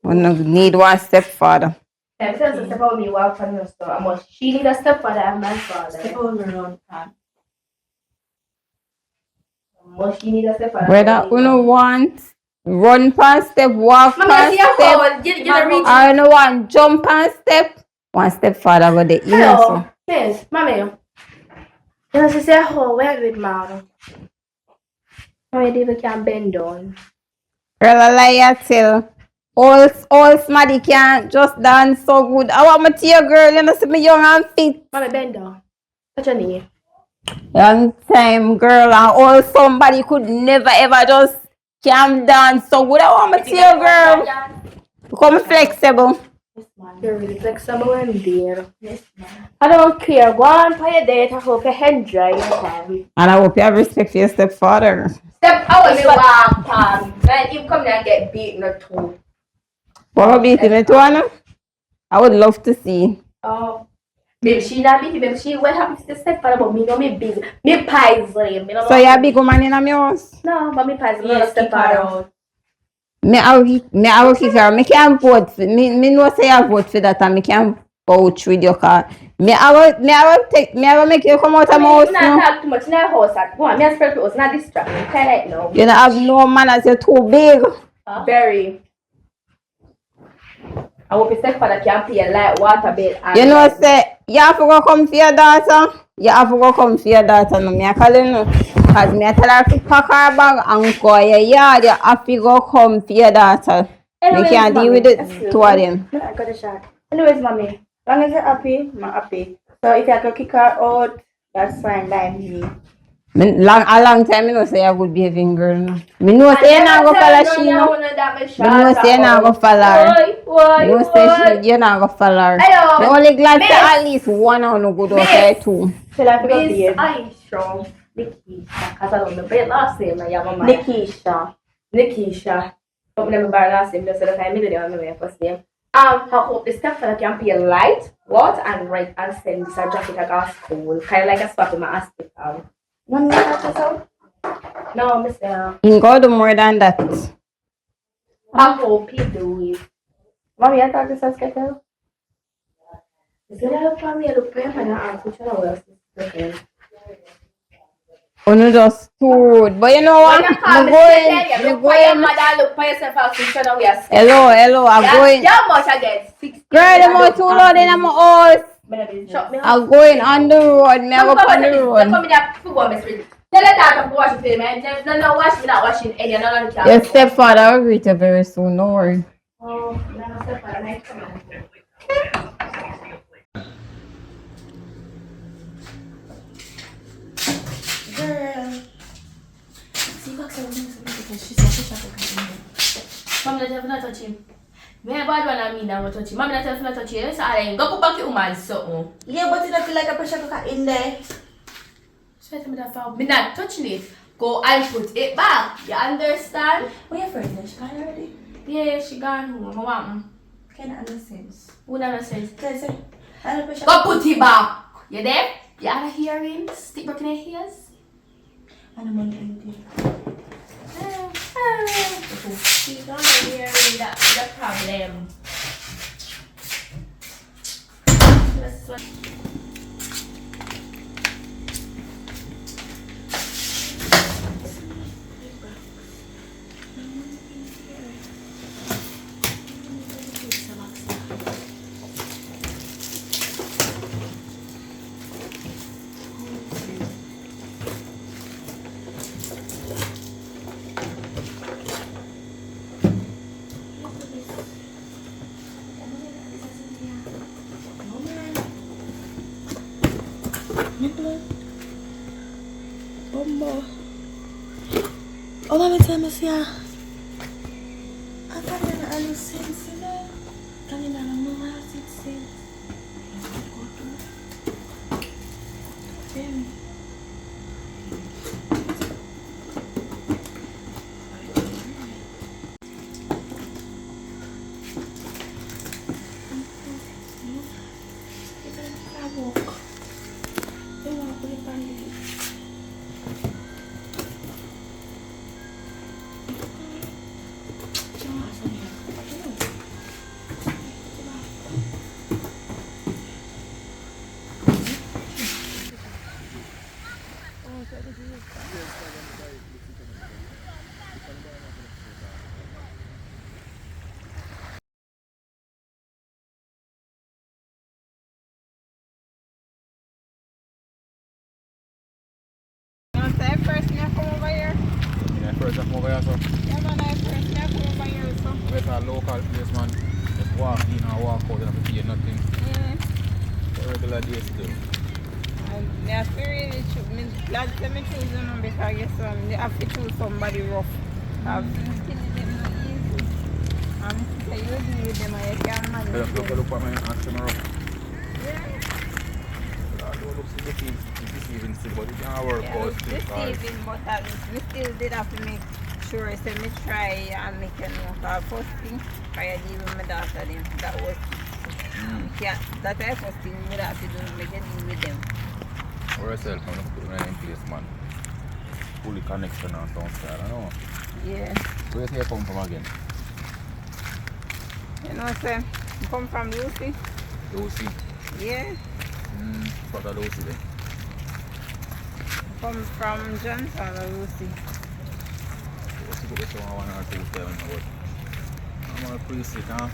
we need one stepfather. I'm saying to step out me walk from your store. I must she need a stepfather and my father. Step on the road, man. Must she need a stepfather. Whether you want run past step, walk Mommy, I past see your step, phone. Get a reach. I no want jump past step, one stepfather go there. You know so. Hello. Yes, mommy. You know, she say, oh, where with mom? Mommy, David can bend down. Girl, I lie tell. All smarty can just dance so good. I want my tear girl, you know, see me young and fit. Mommy, bend down. What's your name? Young time girl and all somebody could never ever just can dance so good. I want my tear girl. Become flexible. Yes, man. You're really flexible and dear. Yes, man. I don't care. Go on for your date. I hope your head dry your time. And I hope you have respect for your stepfather. Step out me walk past. Then him come there and get beaten or two. What beat him to one? I would love to see. Oh. Maybe she not beat him. Maybe she went happy to stepfather, but me no me busy. Me pies lame. So you're a big woman in my house? No, but me pies. Yes, Stepfather. Me I will kick her. Me can't vote for me know say I vote for that and me can't vouch with your car. Me I will make you come out of my house Not now. talk too much in our house at one. Me spread to us, not distract me. Kind like no. You don't have no manners, you're too big. Very. I hope your stepfather can pay a light water bill. And You know say you have to go come for your daughter. You have to go come for your daughter no. Me I call you no. Cause me I tell her to pack her bag and go your yard. You have to go come for your daughter. Anyways, Me can't deal mommy, with it two of them. No, I got a shot. Anyways, mommy. As long as you're happy, I'm happy. So if I can kick her out, that's fine by me. A long time I know say you're a good behaving girl. No. Me know say you not go follow she no. Me know say you not go follow her. Me know say you not go follow her. Hello. Me only glad Miss. say at least one of no good out there too. So I forgot Miss the Aisha. Nikisha. Cause I don't know the last name. I have a man. Nikisha. Don't remember my last name. Just so that I made it on my first name. I hope the stepfather can pay a light, what, and write and send this jacket to go school. Kind of like a spot in my hospital. One minute or No, Mister. You go do more than that. I hope he do it. Mommy, I thought this was kettle. Is it a family? I look for him and I ask which one else is Oh no, just too rude. But you know what? I'm going. Look for yourself out which one we are. Hello, I'm going. How much again? 60. Girl, them out too loud in my house. I'm going on the road. Me I go on the road. Tell her that I'm washing film, man. No, wash without washing any. No, Your stepfather will greet you very soon. Don't worry. Oh, no, stepfather, nice to meet you. Girl. See, what's up? She's Mom, let not touch him. Me a bad one I mean I'm touch him. Mom, let not touch him. So I go back to woman so. Yeah, but you don't feel like a pressure cooker in there. Straight me that far. Me not touching it. Go and put it back. You understand? Where your friend is? She gone already? Yeah, she gone home. I want Kinda understand. who never says. Guys, I don't pressure. Go put it back. You there? You have a hearing? Stick back in your ears? And I'm on the She gone hearing that's the problem. That's what. Oh, mami, tell me, yeah. I thought you had a sense, you know. in a no 6 cents. First, me come over here. Yeah, first I come over here, so. Yeah, man, first, me come over here, so. It's a local place, man. Just walk in and walk out, you don't have to pay nothing. Yeah. A regular day still. And I feel really glad to me choose them because yes, they have to choose somebody rough. I've still them not easy. I'm say you deal with them and you can't manage them. Look at my action rough. Yeah. It looks deceiving still, but it can work Yeah, out it's still. deceiving, but at least we still did have to make sure, so me try and make you know. Because first thing, I deal with my daughter then. That was, yeah, that I first thing we have to do, make a deal with them. Or yourself, I'm going to put it in place, man. Fully connection and sound style, I know. Yeah. Where do you come from again? You know, sir, I come from Lucy. Lucy. Yeah. What are Lucy then? Come from Johnson or Lucy. Lucy got this one or two telling me what. I'm going to pre-sit, huh?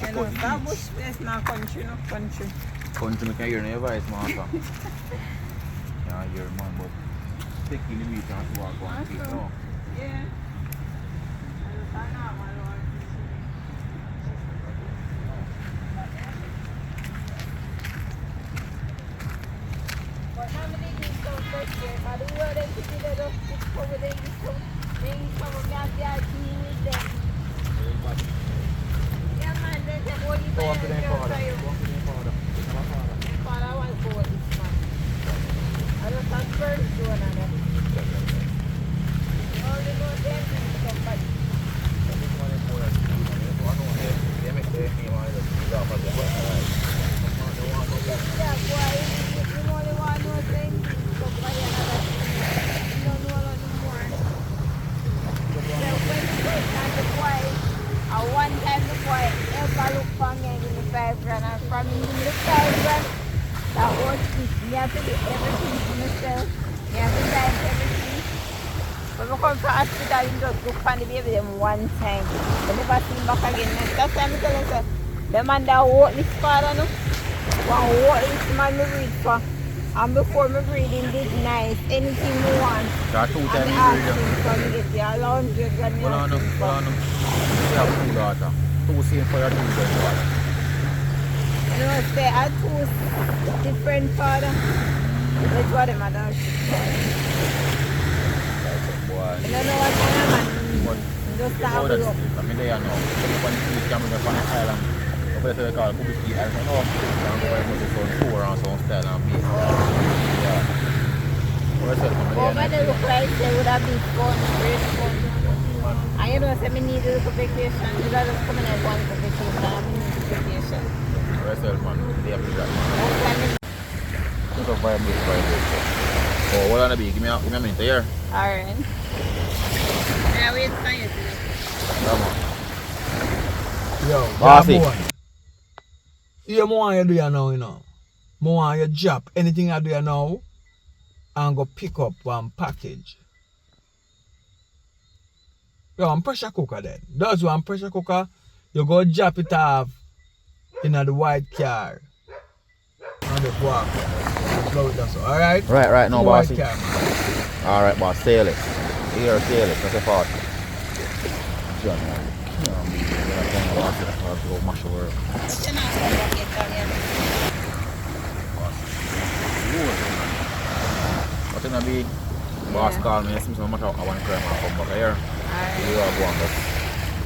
You know, that bush place now country, no country. Country, I can hear your voice, master. Yeah, I hear man, but taking the meat and walk one feet, no? Yeah. But how many days come first year? I don't know them to do that up to cover the income. They come up now, they are dealing with them. Yeah, man, they say, what you Go on to say, them you're father. tired. Go on to them father. Father, I want to go with this man. I don't have first doing on them. Only go there and somebody. Yeah, boy, you only want to know things. Somebody another thing. You don't know nothing more. So when you go down the boy, one time the boy ever look for me and give me 5 grand, and from me give me the 5 grand, that was it. Me have to do everything for myself. Me have to buy everything. When we come from hospital, you just look for the baby them one time. You never see him back again. That's why I'm telling you, the man that walk this father, no? One walk this man me breed for. And before me breeding did nice, anything we want. That's 2 And times me you ask breed him for me get you a 100 grand. Hold on, hold on. You have 2 daughters. 2 same for your 2 daughters. You know, say I two different father. Which one them are dog? Boy. You don't know what kind of man. Just You know start that with up. still. I mean, they are now. Come up on the street, coming up on the island. Over there, they call it Kubiki Island. No, I'm going to put some tour and some style and beat. Yeah. Where's that from? But when they look like they would have been fun, great fun. And you know, say me need a little vacation. You gotta just come in and want a vacation. I need a vacation. Where's that man? They have to do that, man. That's why me. This is a vibrate. Oh, what on the bee? Give me a minute here. Alright. Yeah, wait for you today. Come on. Yo, Bossy. Yeah, more want you do you now, you know. More want you drop anything I do you now and go pick up one package. Yo, I'm pressure cooker then. That's one pressure cooker. You go drop it off in the white car. And the walk. Blow it also. Alright? Right, no, In the white bossy. car. Alright, boss, sail it. Here, sail it. That's a part. John, man. I'll go mash over. But you know, come back Italian. What's in a big boss call me, I see some matter I want to try and come back here. Alright. You are going, but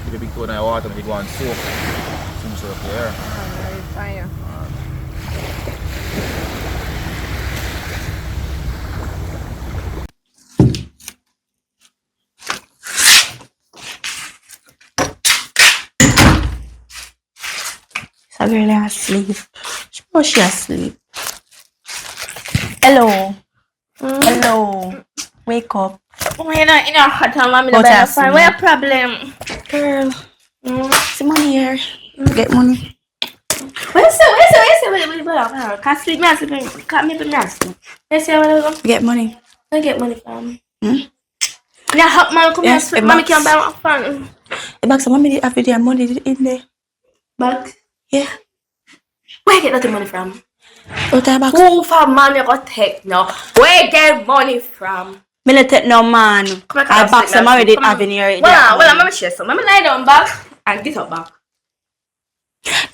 give a big toe in your water and you go and soak simmer syrup there. Alright, fire. So girl asleep. Oh, she asleep. Hello. Hello. Wake up. Why you not in a hot and mommy But the I bed fine? see. What your problem? Girl. See money here. Get money. What you say? Can't sleep, man. Can't make me sleep. You say what you go? Get money. I get money from. Yeah, help man come Yes, here. a Mommy box. can't buy my phone. The box of money have their money in there. But Yeah. where you get that money from? Out of box. Who for man you got take now? Where you get money from? Me not take no man. Come I box them already have in here. Well, I'm share some. I'm lie down back and get up back.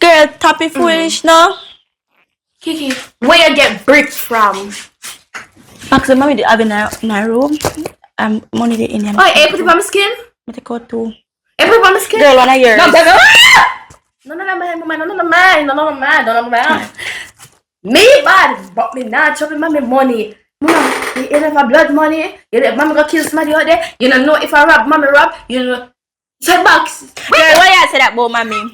Girl, toppy foolish now. Kiki, where you get bricks from? Box them already have in her room. Money they in here. Oh, hey, put it on my skin. Me take out two. Hey, put it on my skin. Girl, one of yours. No, mine. Me bad, but me not chopping mommy money. Mama, you ain't have blood money. You let mommy go kill somebody out there. You don't know if I rob, mommy rob. You know. Say box. Girl, why you say that about mommy?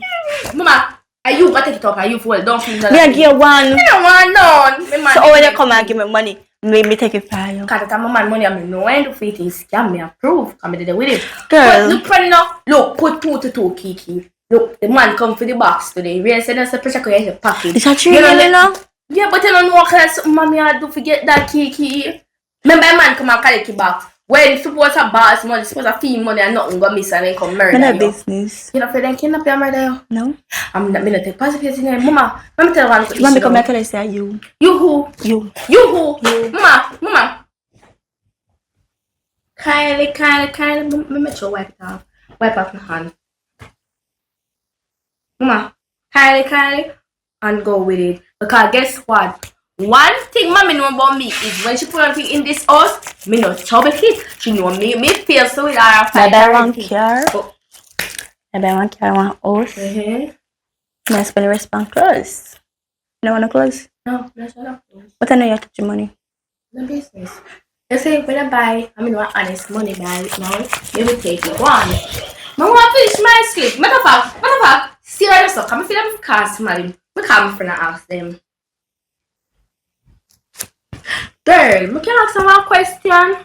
Mama, are you gonna take it up? Are you full? Don't feel Me give you one. I don't want none. So when you come and give me money, me take it for you. Cause I'm my money, I mean, no end of it is scam me approve. Come did it with it. Girl. But look, friend, now. Look, put 2 to 2, Kiki. Look, the man come for the box today. Real said that's a pressure cooker package. Is that true, Lila? Yeah, but you don't know what kind of something mommy I do forget that Kiki. Remember a man come and collect it back. When suppose a boss money, suppose a fee money and nothing go miss and then come murder Me no you. business. You know for them kidnap you and murder you? No. I'm not gonna take positive in here. Mama, let me tell you one quick Mommy issue come now. here tell you say you. You who? You. You who? Mama. Kindly. Let me make sure wipe it off. Wipe off my hand. Mama, kindly, and go with it. Because guess what? One thing mommy know about me is when she put on thing in this house, me not trouble it. She know me feel so with her. I buy one car. I buy one car, one house. I spend the rest on clothes. You don't want to clothes? No, that's not. But I know you have to touch your money. No business. You say when I buy, I mean what honest money buy it now. You will take it one. I want to finish my sleep. Matter of fact, see right now, come feel them cast somebody. We come for and ask them. Girl, I can ask one question.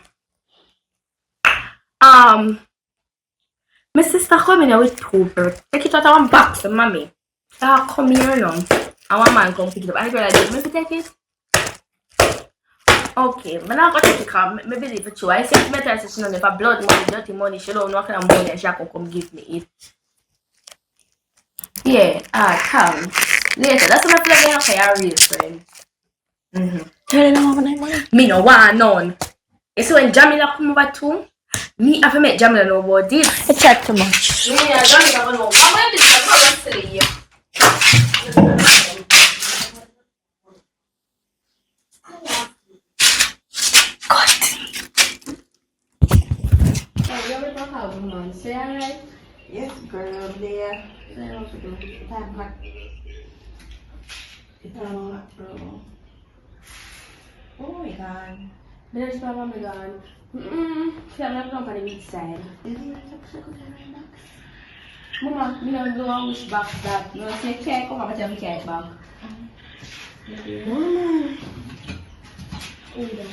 My sister come in here with 2 birds. Take it out of one box, mommy. Come here now. And one man come pick it up. And the girl I did, maybe take it. Okay, I'm not gonna take it because I believe it's true. I say it's better she don't have blood money, dirty money, she don't know what kind of money and she can come give me it. Yeah, come. Later, that's what I feel like I have a real friend. You don't want money? Me no want none. You see when Jamila come over too, me have to make Jamila know about this. I chat too much. Yeah, Jamila gonna know. I'm gonna do this, I'm gonna tell you. Say alright? Yes, girl, there. Oh my god. There's my mama gone. See, I'm not going to the beach side. Mama, you don't know which box that. You want to take care, come on, tell me care back. Mama. Okay?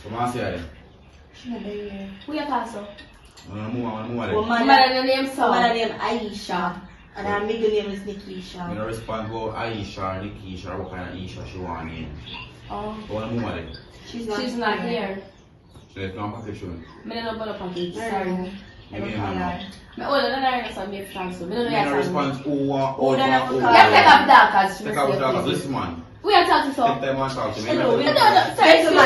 Come on, say Who you call so? Woman name so? Woman name Aisha. And her middle name is Nikisha. I don't respond to Aisha or Nikisha or what kind of Aisha she want me. Oh. What woman then? She's not here. So it's not package soon. I don't know package. Sorry. You mean no? I don't know so make friends. I don't know You respond to You have to take up that cause Take up that cause listen man. We are talking so. Take time and talk to me. Sorry, excuse me.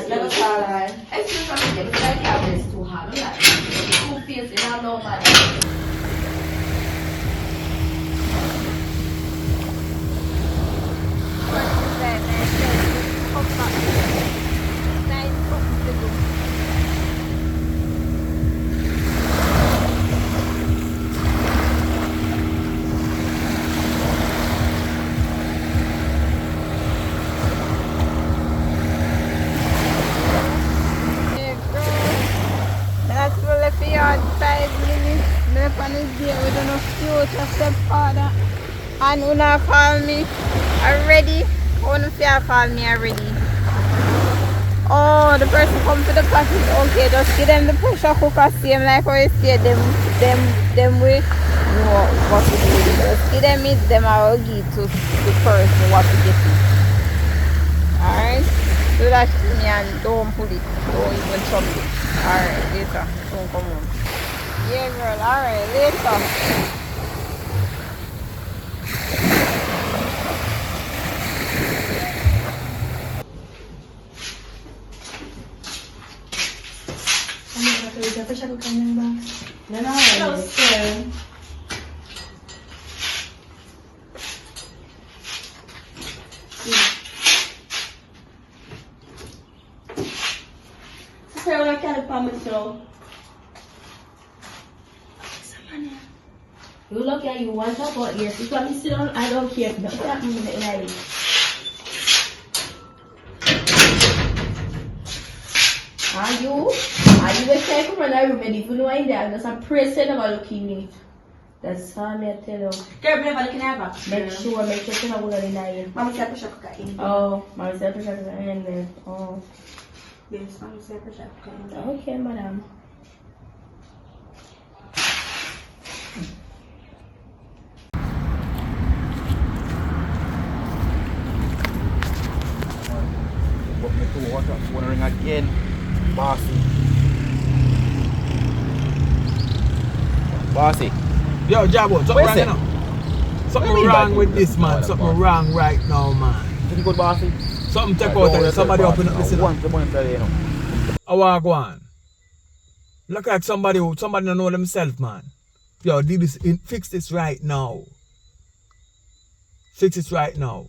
Never call her. Excuse me, because I can't this too hard. Too fierce, and I know about it. And una call me already. Una fear call me already. Oh, the person come to the cottage. Okay, just give them the pressure cooker same like how you say them way. No, what to do. Just give them it, them I will give to the person what to get it. Alright? Do that to me and don't pull it. Don't even chop it. Alright, later. Don't come on. Yeah girl, alright, later. Hello, sir. Sir, wala ka nagpamitro. You look at you want to put yes. If you sit down, I don't care. Don't tap me in the eye. Are you the type of runner remedy? If you know I'm there, just a praise and never look in it. That's how I tell you. Girl, never looking at her. Make sure you're not going to deny it. Mama said pressure cooker in. Oh, Mama said pressure cooker in there. Oh. Yes, Mama said pressure cooker in there. Okay, madam. Put me to water, wondering again. Bossy. Yo, Jammiwood, something Where's wrong it? now. Something What do you mean wrong by with good? this man. No, Something no. wrong right now, man. Pretty good, bossy. Something take Don't out worry, of somebody bossy. open up this. I want the money today, you know. I walk on. Look like somebody don't know themselves, man. Yo, do this, fix this right now. Fix this right now.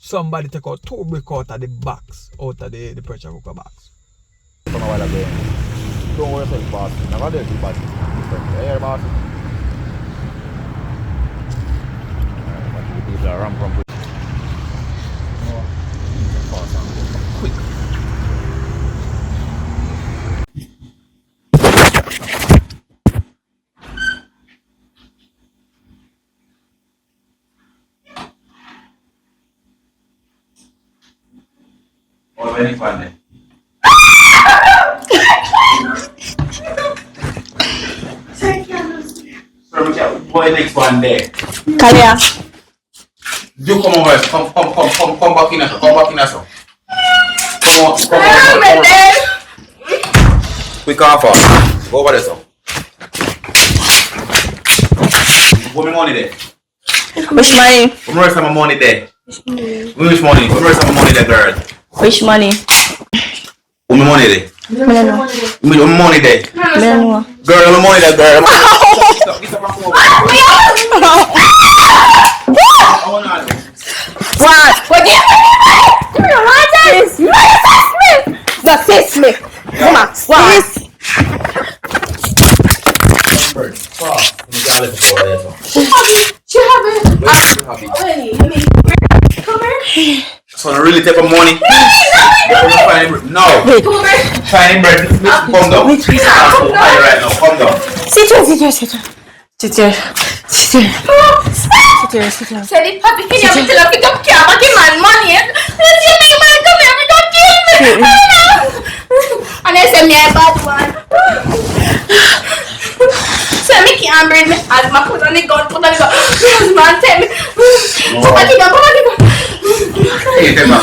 Somebody take out 2 brick out of the box, out of the pressure cooker box. From a while ago. Don't worry yourself, bossy. Never do it, bossy. You hear, bossy? Alright, watch the people are ramp. Quick. Or very funny. So, boy, next one there. Kalia. Do come over. Come back in us. Come back in us. Come on. Quick off. Go over there, so. Put me money there. Which money? Put me some money there. Which money? Put me some money there, girl. Which money? Put me money there. I don't know. Put me money there. I don't know. Girl, put me money there, girl. What? What? Give me the water. You assist me. Assist me. Come on. What? Bird. Fuck. You got it before there, so. She have it. Happy. Come here. So I really take a money. No. Fine bread. Come down. Right now. Come down. Sit here. Said it, Papi, can you tell us pick up camera, give man money? Let's see me, man, come here, we don't kill me. And they say me a bad one. So me can't bring me as my put on the gun. Yes, man, tell me. Somebody go. Hey, them up.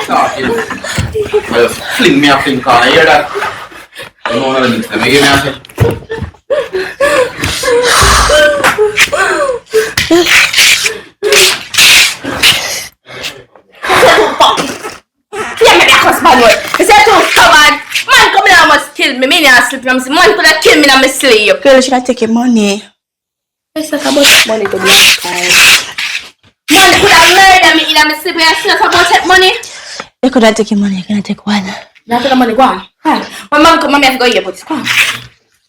Stop you. Well, fling me up in car. You hear that? You know what I mean? Let me give me a thing. Yeah, me that husband word. He said too stubborn. Man come in and must kill me. Me not sleep. Man could have killed me in my sleep. Girl, she can take your money. Let's talk about Money to be kind. man could have murdered me in my sleep. And still talk about that money. You could have taken money. You can take one. Now take the money, go on. Hi. My mom come, mommy have to go here, but come on.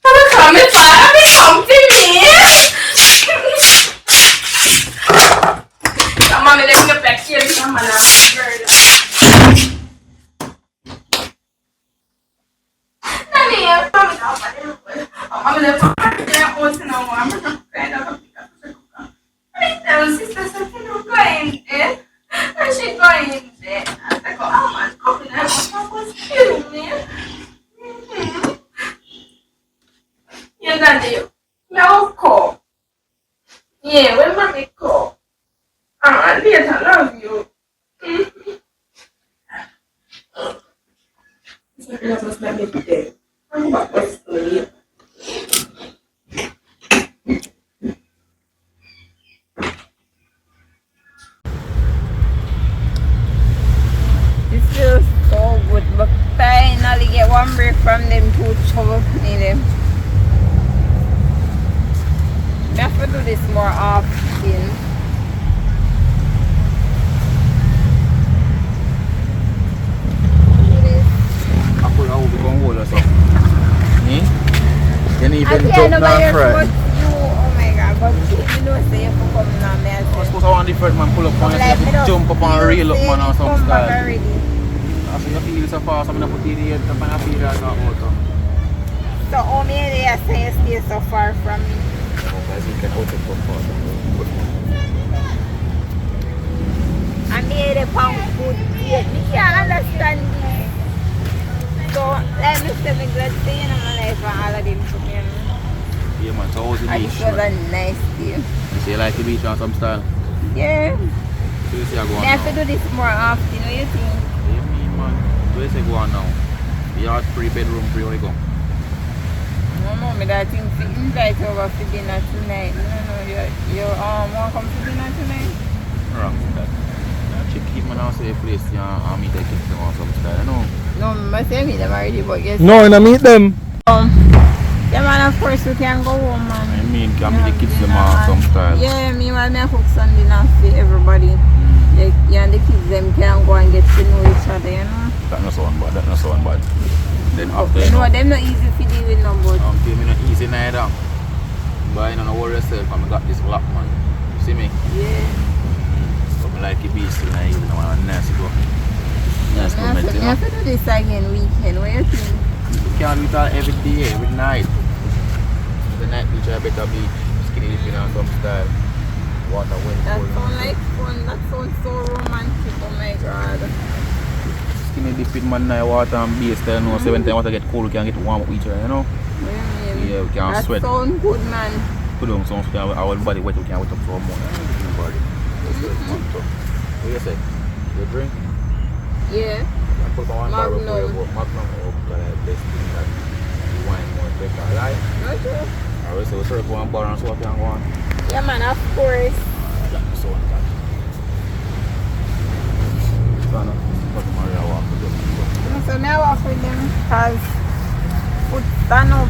Mama come, me father, me come to me. Come on, me let me back here. Come on, I'm murder. Nanny, I'm coming out. I'm going to put my hair on to now. I'm going to find out. going there. I was like, oh man, coming out. I was killing me. Yeah, daddy. Now call. Yeah, when mommy call. Yes, I love you. That was my baby day. I'm back to sleep. This feels so good, but finally get one break from them two trouble in them. I have to do this more often. I put out the gun hold or something. You need I to can't jump know down but first. you, oh my god, but you know say you can come now, me I suppose I want different man pull up on like, you, jump up and reel up man or some come back style. already. I see you feel so fast, I'm gonna put it in up and I feel that auto. So how many days say you stay so far from me? Because you can also come fast. I made a pound food date. Me can't understand this. So let me say me glad staying in my life and all of them to me. Yeah man, so how's the And beach? it was a nice day. You say you like the beach or some style? Yeah. So you say I go on I have to now? do this more often, what you think? Yeah me man, so you say go on now? Yard free, bedroom free, where you go? No, me that thing to invite you over for dinner tonight. No, you want to come to dinner tonight? Wrong with that. Keep man out say place and meet the kids them or some style, you know? No, I say meet them already, but yes. No, and I meet them. Yeah man, of course we can go home man. I mean, can meet the kids them or some style. Yeah, me while me cook some dinner for everybody. Like, you and the kids them can go and get to know each other, you know? That not sound bad, that not sound bad. Then after You know, them not easy to deal with no but. feel me not easy neither. But you don't worry yourself, I got this lock man. You see me? Yeah. But I like the beast and I even know I'm nice to go. Nice to meet you I have to do this again weekend, what you think? You can't do that every day, every night. The night beach I better be skinny dipping on some style. Water wind That cold. sounds like fun, that sounds so romantic, oh my god. Skinny dipping man now water and base style, you know, so when the water get cold we can get warm up with each other, you know? What do you mean? Yeah, we can That sweat. sounds good man. Put on some stuff, our body wet, we can wet up for a month. Body. What you say? You drink? Yeah. I put my one barrel for you, Magnum. but Magnum because the best thing that the wine more better, right? Not true. I will say we serve one bar and so I can go on. Yeah man, of course. So on that. So I know, but Maria walk with them. So now I walk with them because food stand up.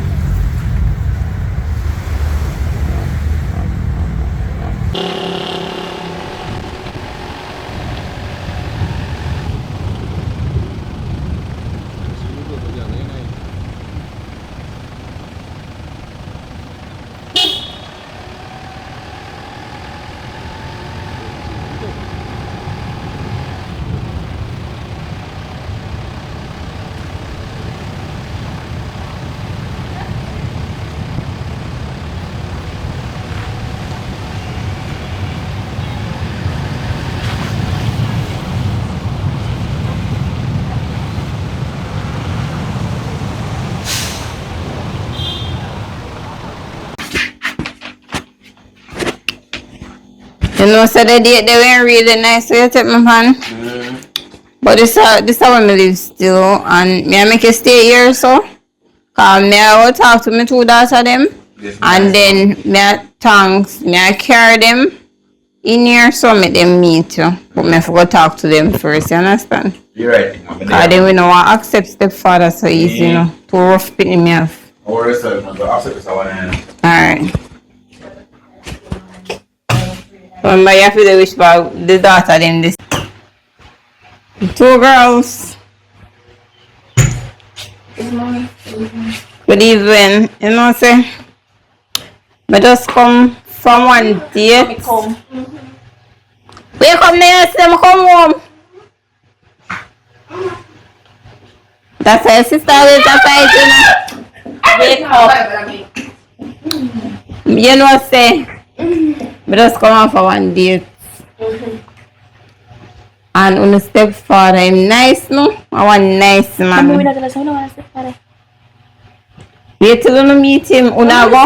You know, so the date they were really nice, so you take my pan. But this is how me live still, and me I make you stay here, so. Cause me I will talk to my two daughters them, Yes, and nice. then me I thanks, me I carry them in here, so make them meet you. But me I forgot talk to them first, you understand? You're right, Mama. Cause then we don't want to accept stepfather so easy, you know. Too rough picking me off. Or yourself, man. But after this, I want to. Alright. Remember, you have to do wish for the daughter them this. Two girls. Good evening. You know, say, I just come from one date. We come there, say, I come home. That's why your sister always a fight, you know. Wake up. You know, say, I just come on for one date. And on stepfather, him nice, no? I want nice Mommy, we man. not tell us, we don't want to stepfather. Wait till you meet him, una go.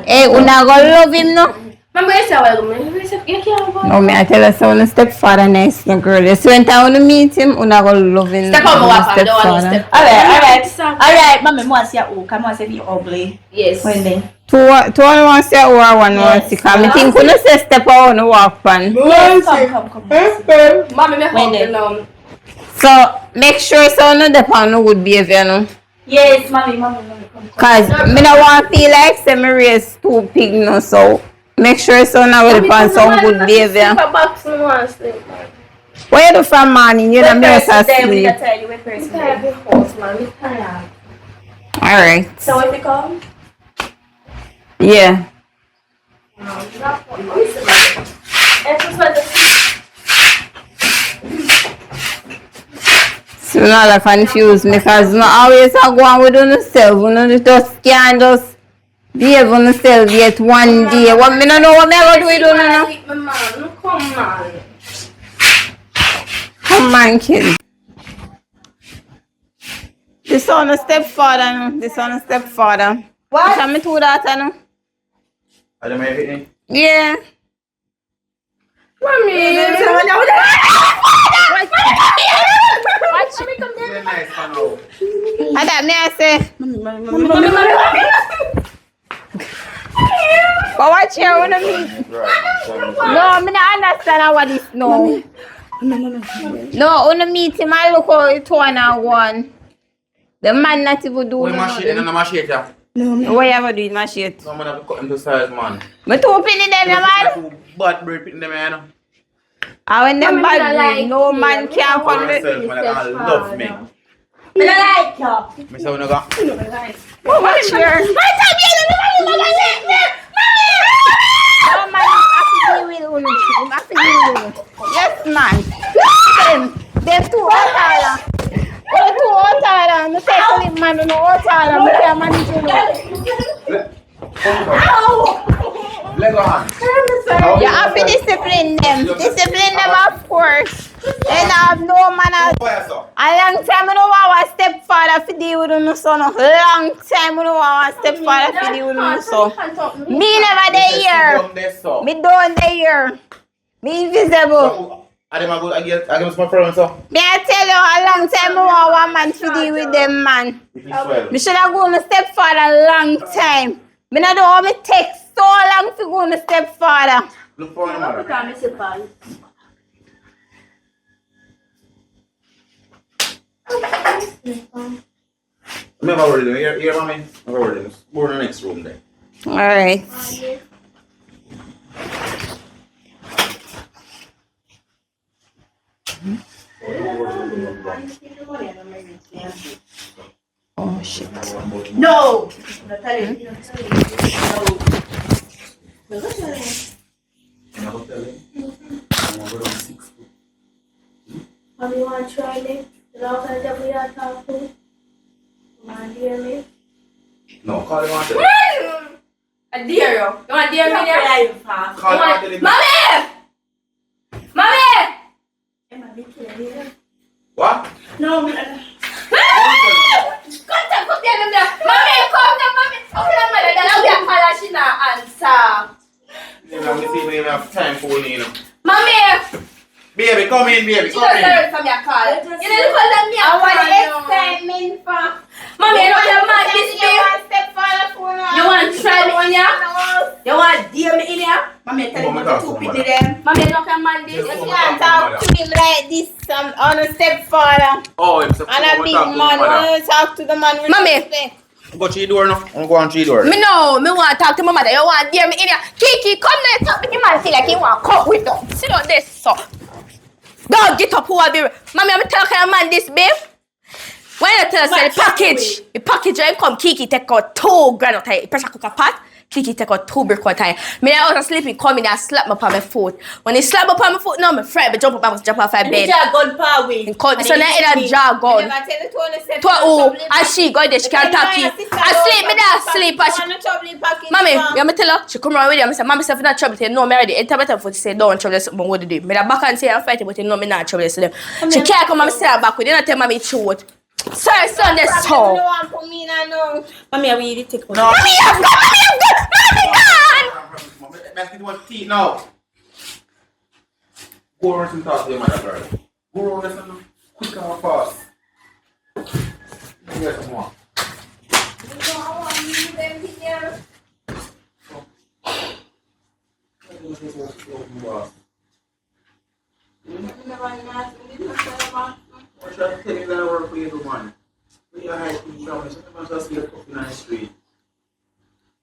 Hey, una go love him, no? Remember you said welcome. You can't go. No, me I tell us on stepfather nice, no girl. So when I wanna meet him, una go love him. Step on my wife, I don't want to step. Alright, mommy, I say oh, come on, say be ugly. Yes. When then? Two one want say or one want to come. I think you say step on the walk pan. Yes, come. Mommy, me When hug you then? now. So make sure so no depend on good behavior, no. Yes, mommy, come. Cause me no want feel like say me raise two pig, no. So make sure so now we depend some good behavior. What you do from morning? You don't miss a sleep. Alright. So if you come? Yeah. So now I confuse me because not always I go on with yourself. You know, just can't just behave on yourself yet one day. What me don't know what me going to do with you know. Come on, kid. This on a stepfather, no? This on a stepfather. What? Tell me two daughter, no? Are they my everything? Yeah. Mommy. Very nice, man. Oh. I that me I say. But watch here, wanna meet. No, me not understand what this no. No, wanna meet him. I look how it one and one. The man not even do Why machete? No machete. what you ever do with machete? No man have to cut him to size, man. Me too pin in them, man. Two bad breed in them, man. And when them Mommy, bad me not breed, like no you. man can For come myself, with. man, I love me. I like you. Me say we no go. Watch here. No man, I feel with you. I feel with you. Yes, man. Them two all oh, two all no take a little man, no all I can't manage you. Leg on. You have to discipline them. Discipline them, of course. They have no man. A long time I don't want a stepfather to deal with no son. Long time I don't want a stepfather to deal with no son. Me never there. Me don't there. Me invisible. I give my friend so. Me I tell you, a long time I want one man to deal with them, man. Me should have gone to stepfather a long time. Me not know how me take so long to go to stepfather. Look for him, man. Remember what we're doing. Here, mommy. Remember what we're doing. We're in the next room there. Alright. Oh shit. No. Mommy, you want to try me? You know that we are talking? You want to hear me? No, call him after. I dare you. You want to dare me there? Call him after. Mommy! What? No, Come there, Mommy, come there, Mommy. Okay, mother, then I'll be a call she not answer. You know, we see we have time for you. Mommy! Baby, come in, baby. She Come just in. learned from your call. You need to call them me. I want excitement for. Mommy, you know your man this You me? want stepfather for now. You want to try me in here? You want to deal me in here? Mommy, tell Mama, you what talk to to put it them. Mommy, you know your man this? You can't talk to him like this on a stepfather. Oh, it's a And a big man, when you talk to the man with Mommy. respect. Go to the door now. I'm going to the door. Me want to talk to my mother. You want to dare me in here? Kiki, come there, talk to the man. Feel like he want to cut with them. Sit down this, so. Don't get up, who will be. Mommy, I'm telling your man this, babe. When you tell us the package I come Kiki take out 2 grand out of pressure cooker pot, Kiki take out 2 brick time. Me I was sleeping, come in and slap me upon my foot. When he slap me upon my foot, now me frightened, me jump up and jump off my bed. Gun power way. So now in a jar gun. To who? And she go there, she can't talk to you. I sleep, me there sleep. Mommy, you me tell her, she come around with you. I say, Mommy, say if you not trouble, no, me already. Enter better for say, don't trouble, but what to do? Me da back and say I'm fighting, but you know me not trouble. She can't come and say her back with you. Not tell Mommy truth. Sorry, son, that's so. Mommy, I really take one. Mommy, I'm gone. Mommy, gone. Let's get one tea now. Go around and talk to your mother, girl. Go around and quick and fast. Yes, come on. What should I tell you that I work for you, do, man? When you're high school, sometimes just get up in the street.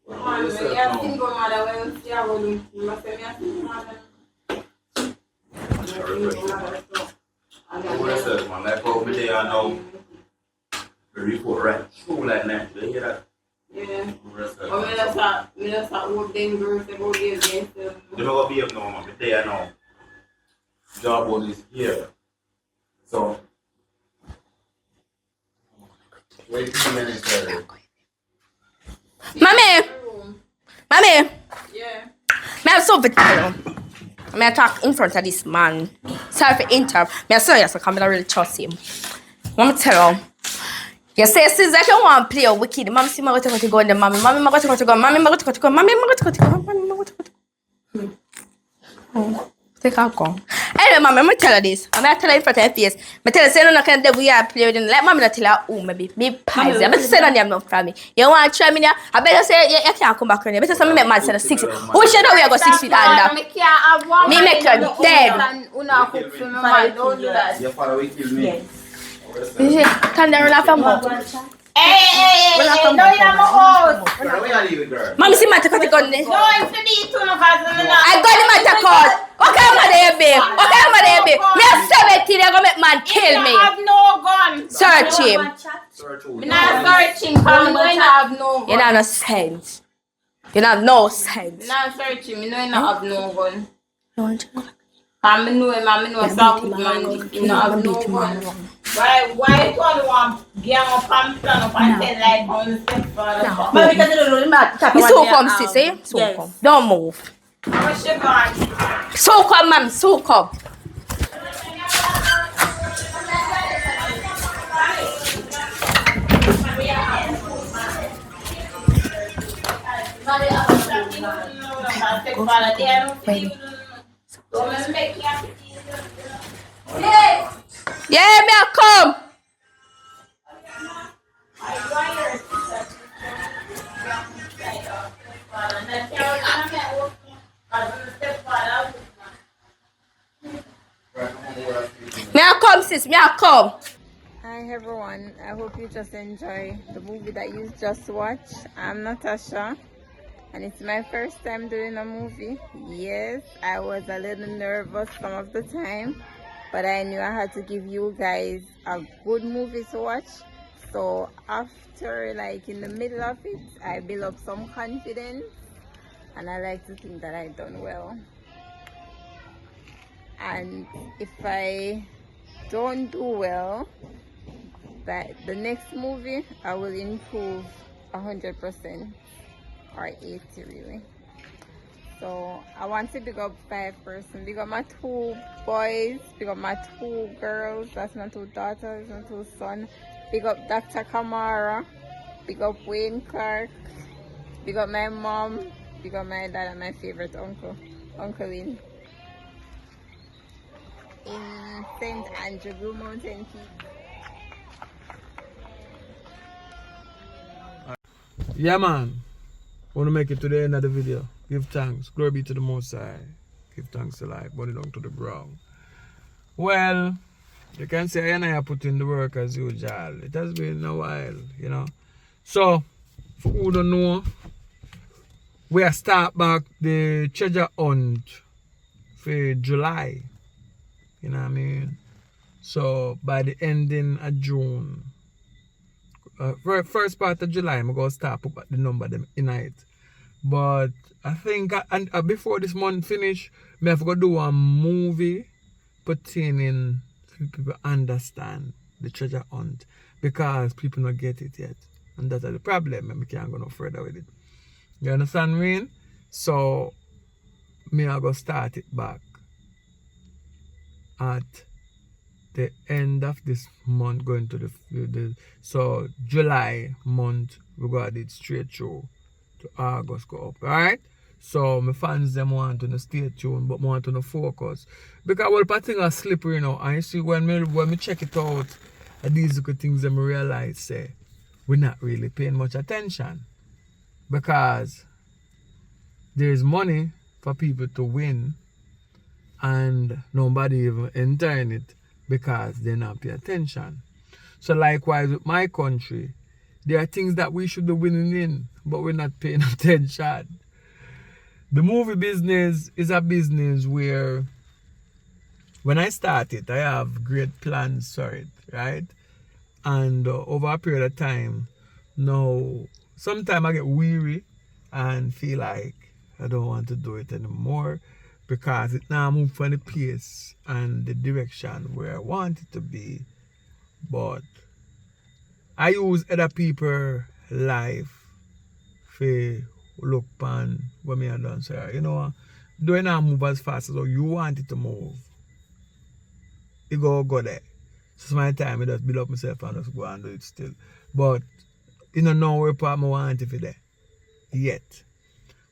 Man, you have to go mother when you see a woman. You must say, I think mother. Man, like over there, I know the report right through like that. Do you hear that? Yeah. But me just start work dangerous about the against them. You know what be up now, man? But there now. Job on is here. So wait 2 minutes later. Mommy. Yeah. Me have something to tell you. Me I talk in front of this man. Sorry for interrupt. Me I saw you, so I really trust him. Let me tell you. You say since I don't want to play a wicked. Mommy see me go to go in the mommy. Mommy me go to go. Mommy me go to go. Mommy me go to go. Mommy me go to go. Oh, take out go. Anyway, mommy, me tell her this. I'm gonna tell her in front of her face. Me tell her say no can we are play with them. Like mommy not tell her who maybe me pies. I better say no name no from me. You want to try me now? I better say you can't come back on here. Better say me make man say 6 feet. Who should know we are go 6 feet under? Me can't have one. Me make you dead. Una cook for me, man. Don't do that. Your father will kill me. Can they run off a mouth? Hey, no, you're my house. Girl, where are you, girl? Mommy see my take out the gun there. No, it's for me too, no, cause I got him at the court. Okay, I'm there, babe. Okay, I'm there, babe. Me have 17, they're gonna make man kill me. I have no gun. Search him. Search who? Me not searching, cause me know you not have no gun. You know no sense. You know no sense. Me not searching, me know you not have no gun. You want to know? Cause me know him, and me know some good man, you not have no gun. Why you only want gang up and stand up and tell like on the stepfather? But because you don't know the matter. Me so come, sis, eh? So come. Don't move. What's your gun? So come, ma'am. So come. Yeah, me a come. Me a come, sis. Me a come. Hi everyone, I hope you just enjoy the movie that you just watched. I'm Natasha and it's my first time doing a movie. Yes, I was a little nervous some of the time, but I knew I had to give you guys a good movie to watch. So after, like in the middle of it, I built up some confidence and I like to think that I done well. And if I don't do well, that the next movie I will improve 100% or 80 really. So I want to big up 5 persons. Big up my 2 boys, big up my 2 girls, that's my 2 daughters and 2 sons. Big up Dr. Kamara, big up Wayne Clark, big up my mom, big up my dad and my favorite uncle, Uncle Lynn. In St. Andrew, Blue Mountain Peak. Yeah, man. Want to make it to the end of the video. Give thanks. Glory be to the Most High. Give thanks to life. Burn it down to the ground. Well, you can say I and I put in the work as usual. It has been a while, you know. So, for who don't know, we are start back the treasure hunt for July. You know what I mean? So, by the ending of June, first part of July, I'm going to start put the number them in it. But I think before this month finish, me have to go do a movie pertaining to people understand the treasure hunt because people not get it yet. And that's the problem and we can't go no further with it. You understand what I mean? So me I go start it back at the end of this month going to the so July month we got it straight through to August go up, alright? So my fans them want to stay tuned but want to focus. Because well part thing are slippery, you know, and you see when me check it out these good things them realize say we're not really paying much attention. Because there's money for people to win and nobody even entering it because they not pay attention. So likewise with my country, there are things that we should be winning in, but we're not paying attention. The movie business is a business where when I started, I have great plans for it, right? And over a period of time, now, sometimes I get weary and feel like I don't want to do it anymore because it now moved from the pace and the direction where I want it to be. But I use other people's life to look upon what me have done. So, you know, do it not move as fast as you want it to move. You go there. So my time I just build up myself and just go and do it still. But you don't know where part I want it for there. Yet.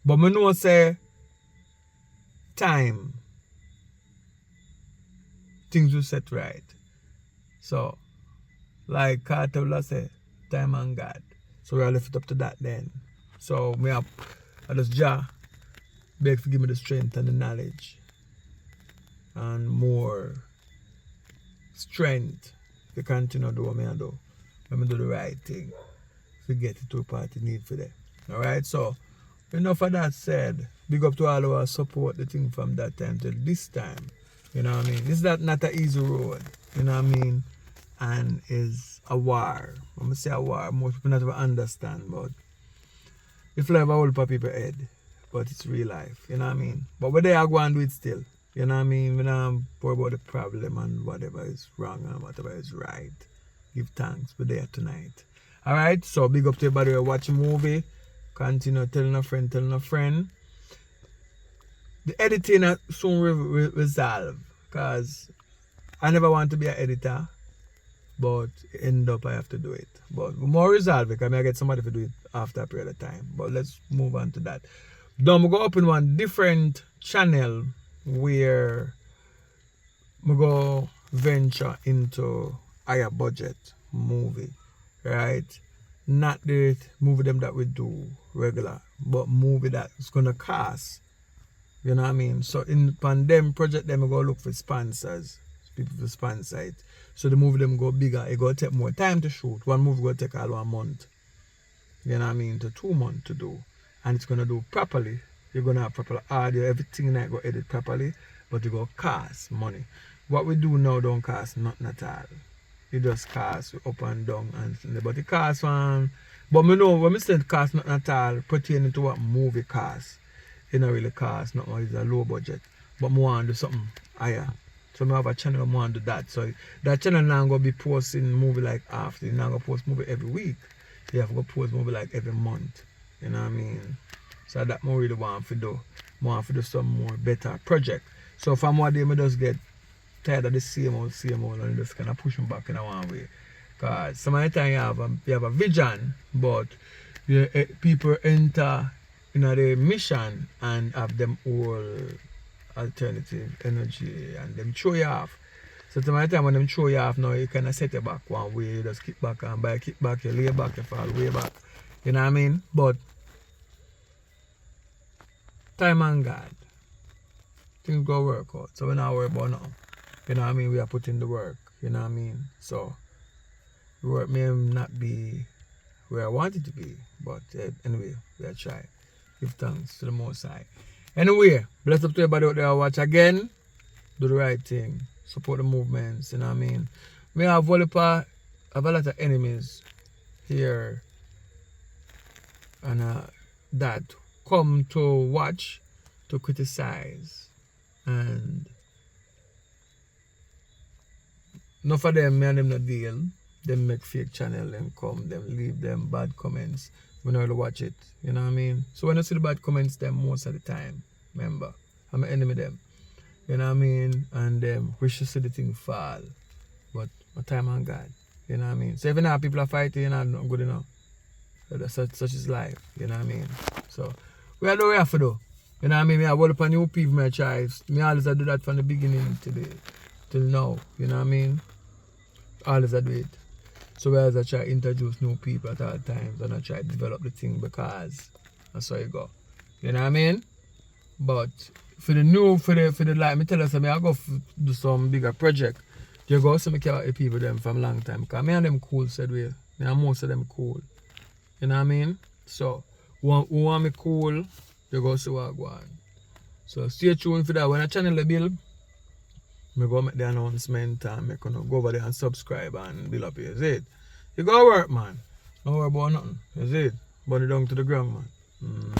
But I know say time things will set right. So like Carter will say, time and God. So we are left it up to that then. So I just beg to give me the strength and the knowledge and more strength to continue to do what I do. Let me do the right thing to get it to a party need for that. Alright, so enough of that said, big up to all of our support the thing from that time till this time. You know what I mean? This is not an easy road. You know what I mean? And is a war. I'm gonna say a war, most people not even understand, but it's like a whole for people's head. But it's real life, you know what I mean? But we're there go and do it still. You know what I mean? We don't worry about the problem and whatever is wrong and whatever is right. Give thanks. We're there tonight. Alright, so big up to everybody who watch a movie. Continue telling a friend, The editing soon resolve. Because I never want to be an editor. But end up I have to do it. But more resolve because I get somebody to do it after a period of time. But let's move on to that. Then we go open one different channel where we go venture into higher budget movie, right? Not the movie them that we do regular, but movie that's gonna cost. You know what I mean? So in pandemic project them we go look for sponsors, people to sponsor it. So the movie them go bigger, it go take more time to shoot. One movie go take all 1 month. You know what I mean? To 2 months to do. And it's gonna do properly. You're gonna have proper audio, everything that go edit properly, but it go cost money. What we do now don't cost nothing at all. It just cost up and down and but it costs one. But me know when we say it cost nothing at all pertaining to what movie costs, it don't really cost nothing, it's a low budget. But I want to do something higher. So I have a channel I want to do that. So that channel now gonna be posting movie like after. You're not gonna post movie every week. You have to go post movie like every month. You know what I mean? So that I really want to do. I want to do some more better project. So from one day I just get tired of the same old and just kind of push them back in one way. Because some of the time you have a vision, but people enter in the mission and have them all alternative energy and them throw you off. So some of the time when them throw you off now, you kind of set you back one way, you just kick back and by kick back, you lay back, you fall way back. You know what I mean? But time and God, things go work out. So we're not worried about now. You know what I mean? We are putting the work. You know what I mean? So the work may not be where I want it to be. But anyway, we'll try. Give thanks to the Most High. Anyway, bless up to everybody out there watch again. Do the right thing. Support the movements. You know what I mean? We have a lot of enemies here. And that come to watch, to criticize. And enough of them, me and them not deal. Them make fake channel, them come, them leave them bad comments. We not really watch it. You know what I mean? So when I see the bad comments, them most of the time, remember, I'm an enemy them. You know what I mean? And wish to see the thing fall. But my time on God. You know what I mean? So even now people are fighting, you know, not good enough. So such is life. You know what I mean? So we are doing what we have to do. You know what I mean? I work upon new people, my child. Me always do that from the beginning till now. You know what I mean? Always I do it. So we always try to introduce new people at all times and I try to develop the thing because that's how you go. You know what I mean? But for the like me tell us I go do some bigger project. You go see me care about the people them from a long time. Because me and them cool said we. Me and most of them cool. You know what I mean? So who want me cool, you go see what I go on. So stay tuned for that. When I channel the bill, I go make the announcement and make you go over there and subscribe and build up here. See it? You go work, man. Don't worry about nothing. You see it? Burn it down to the ground, man.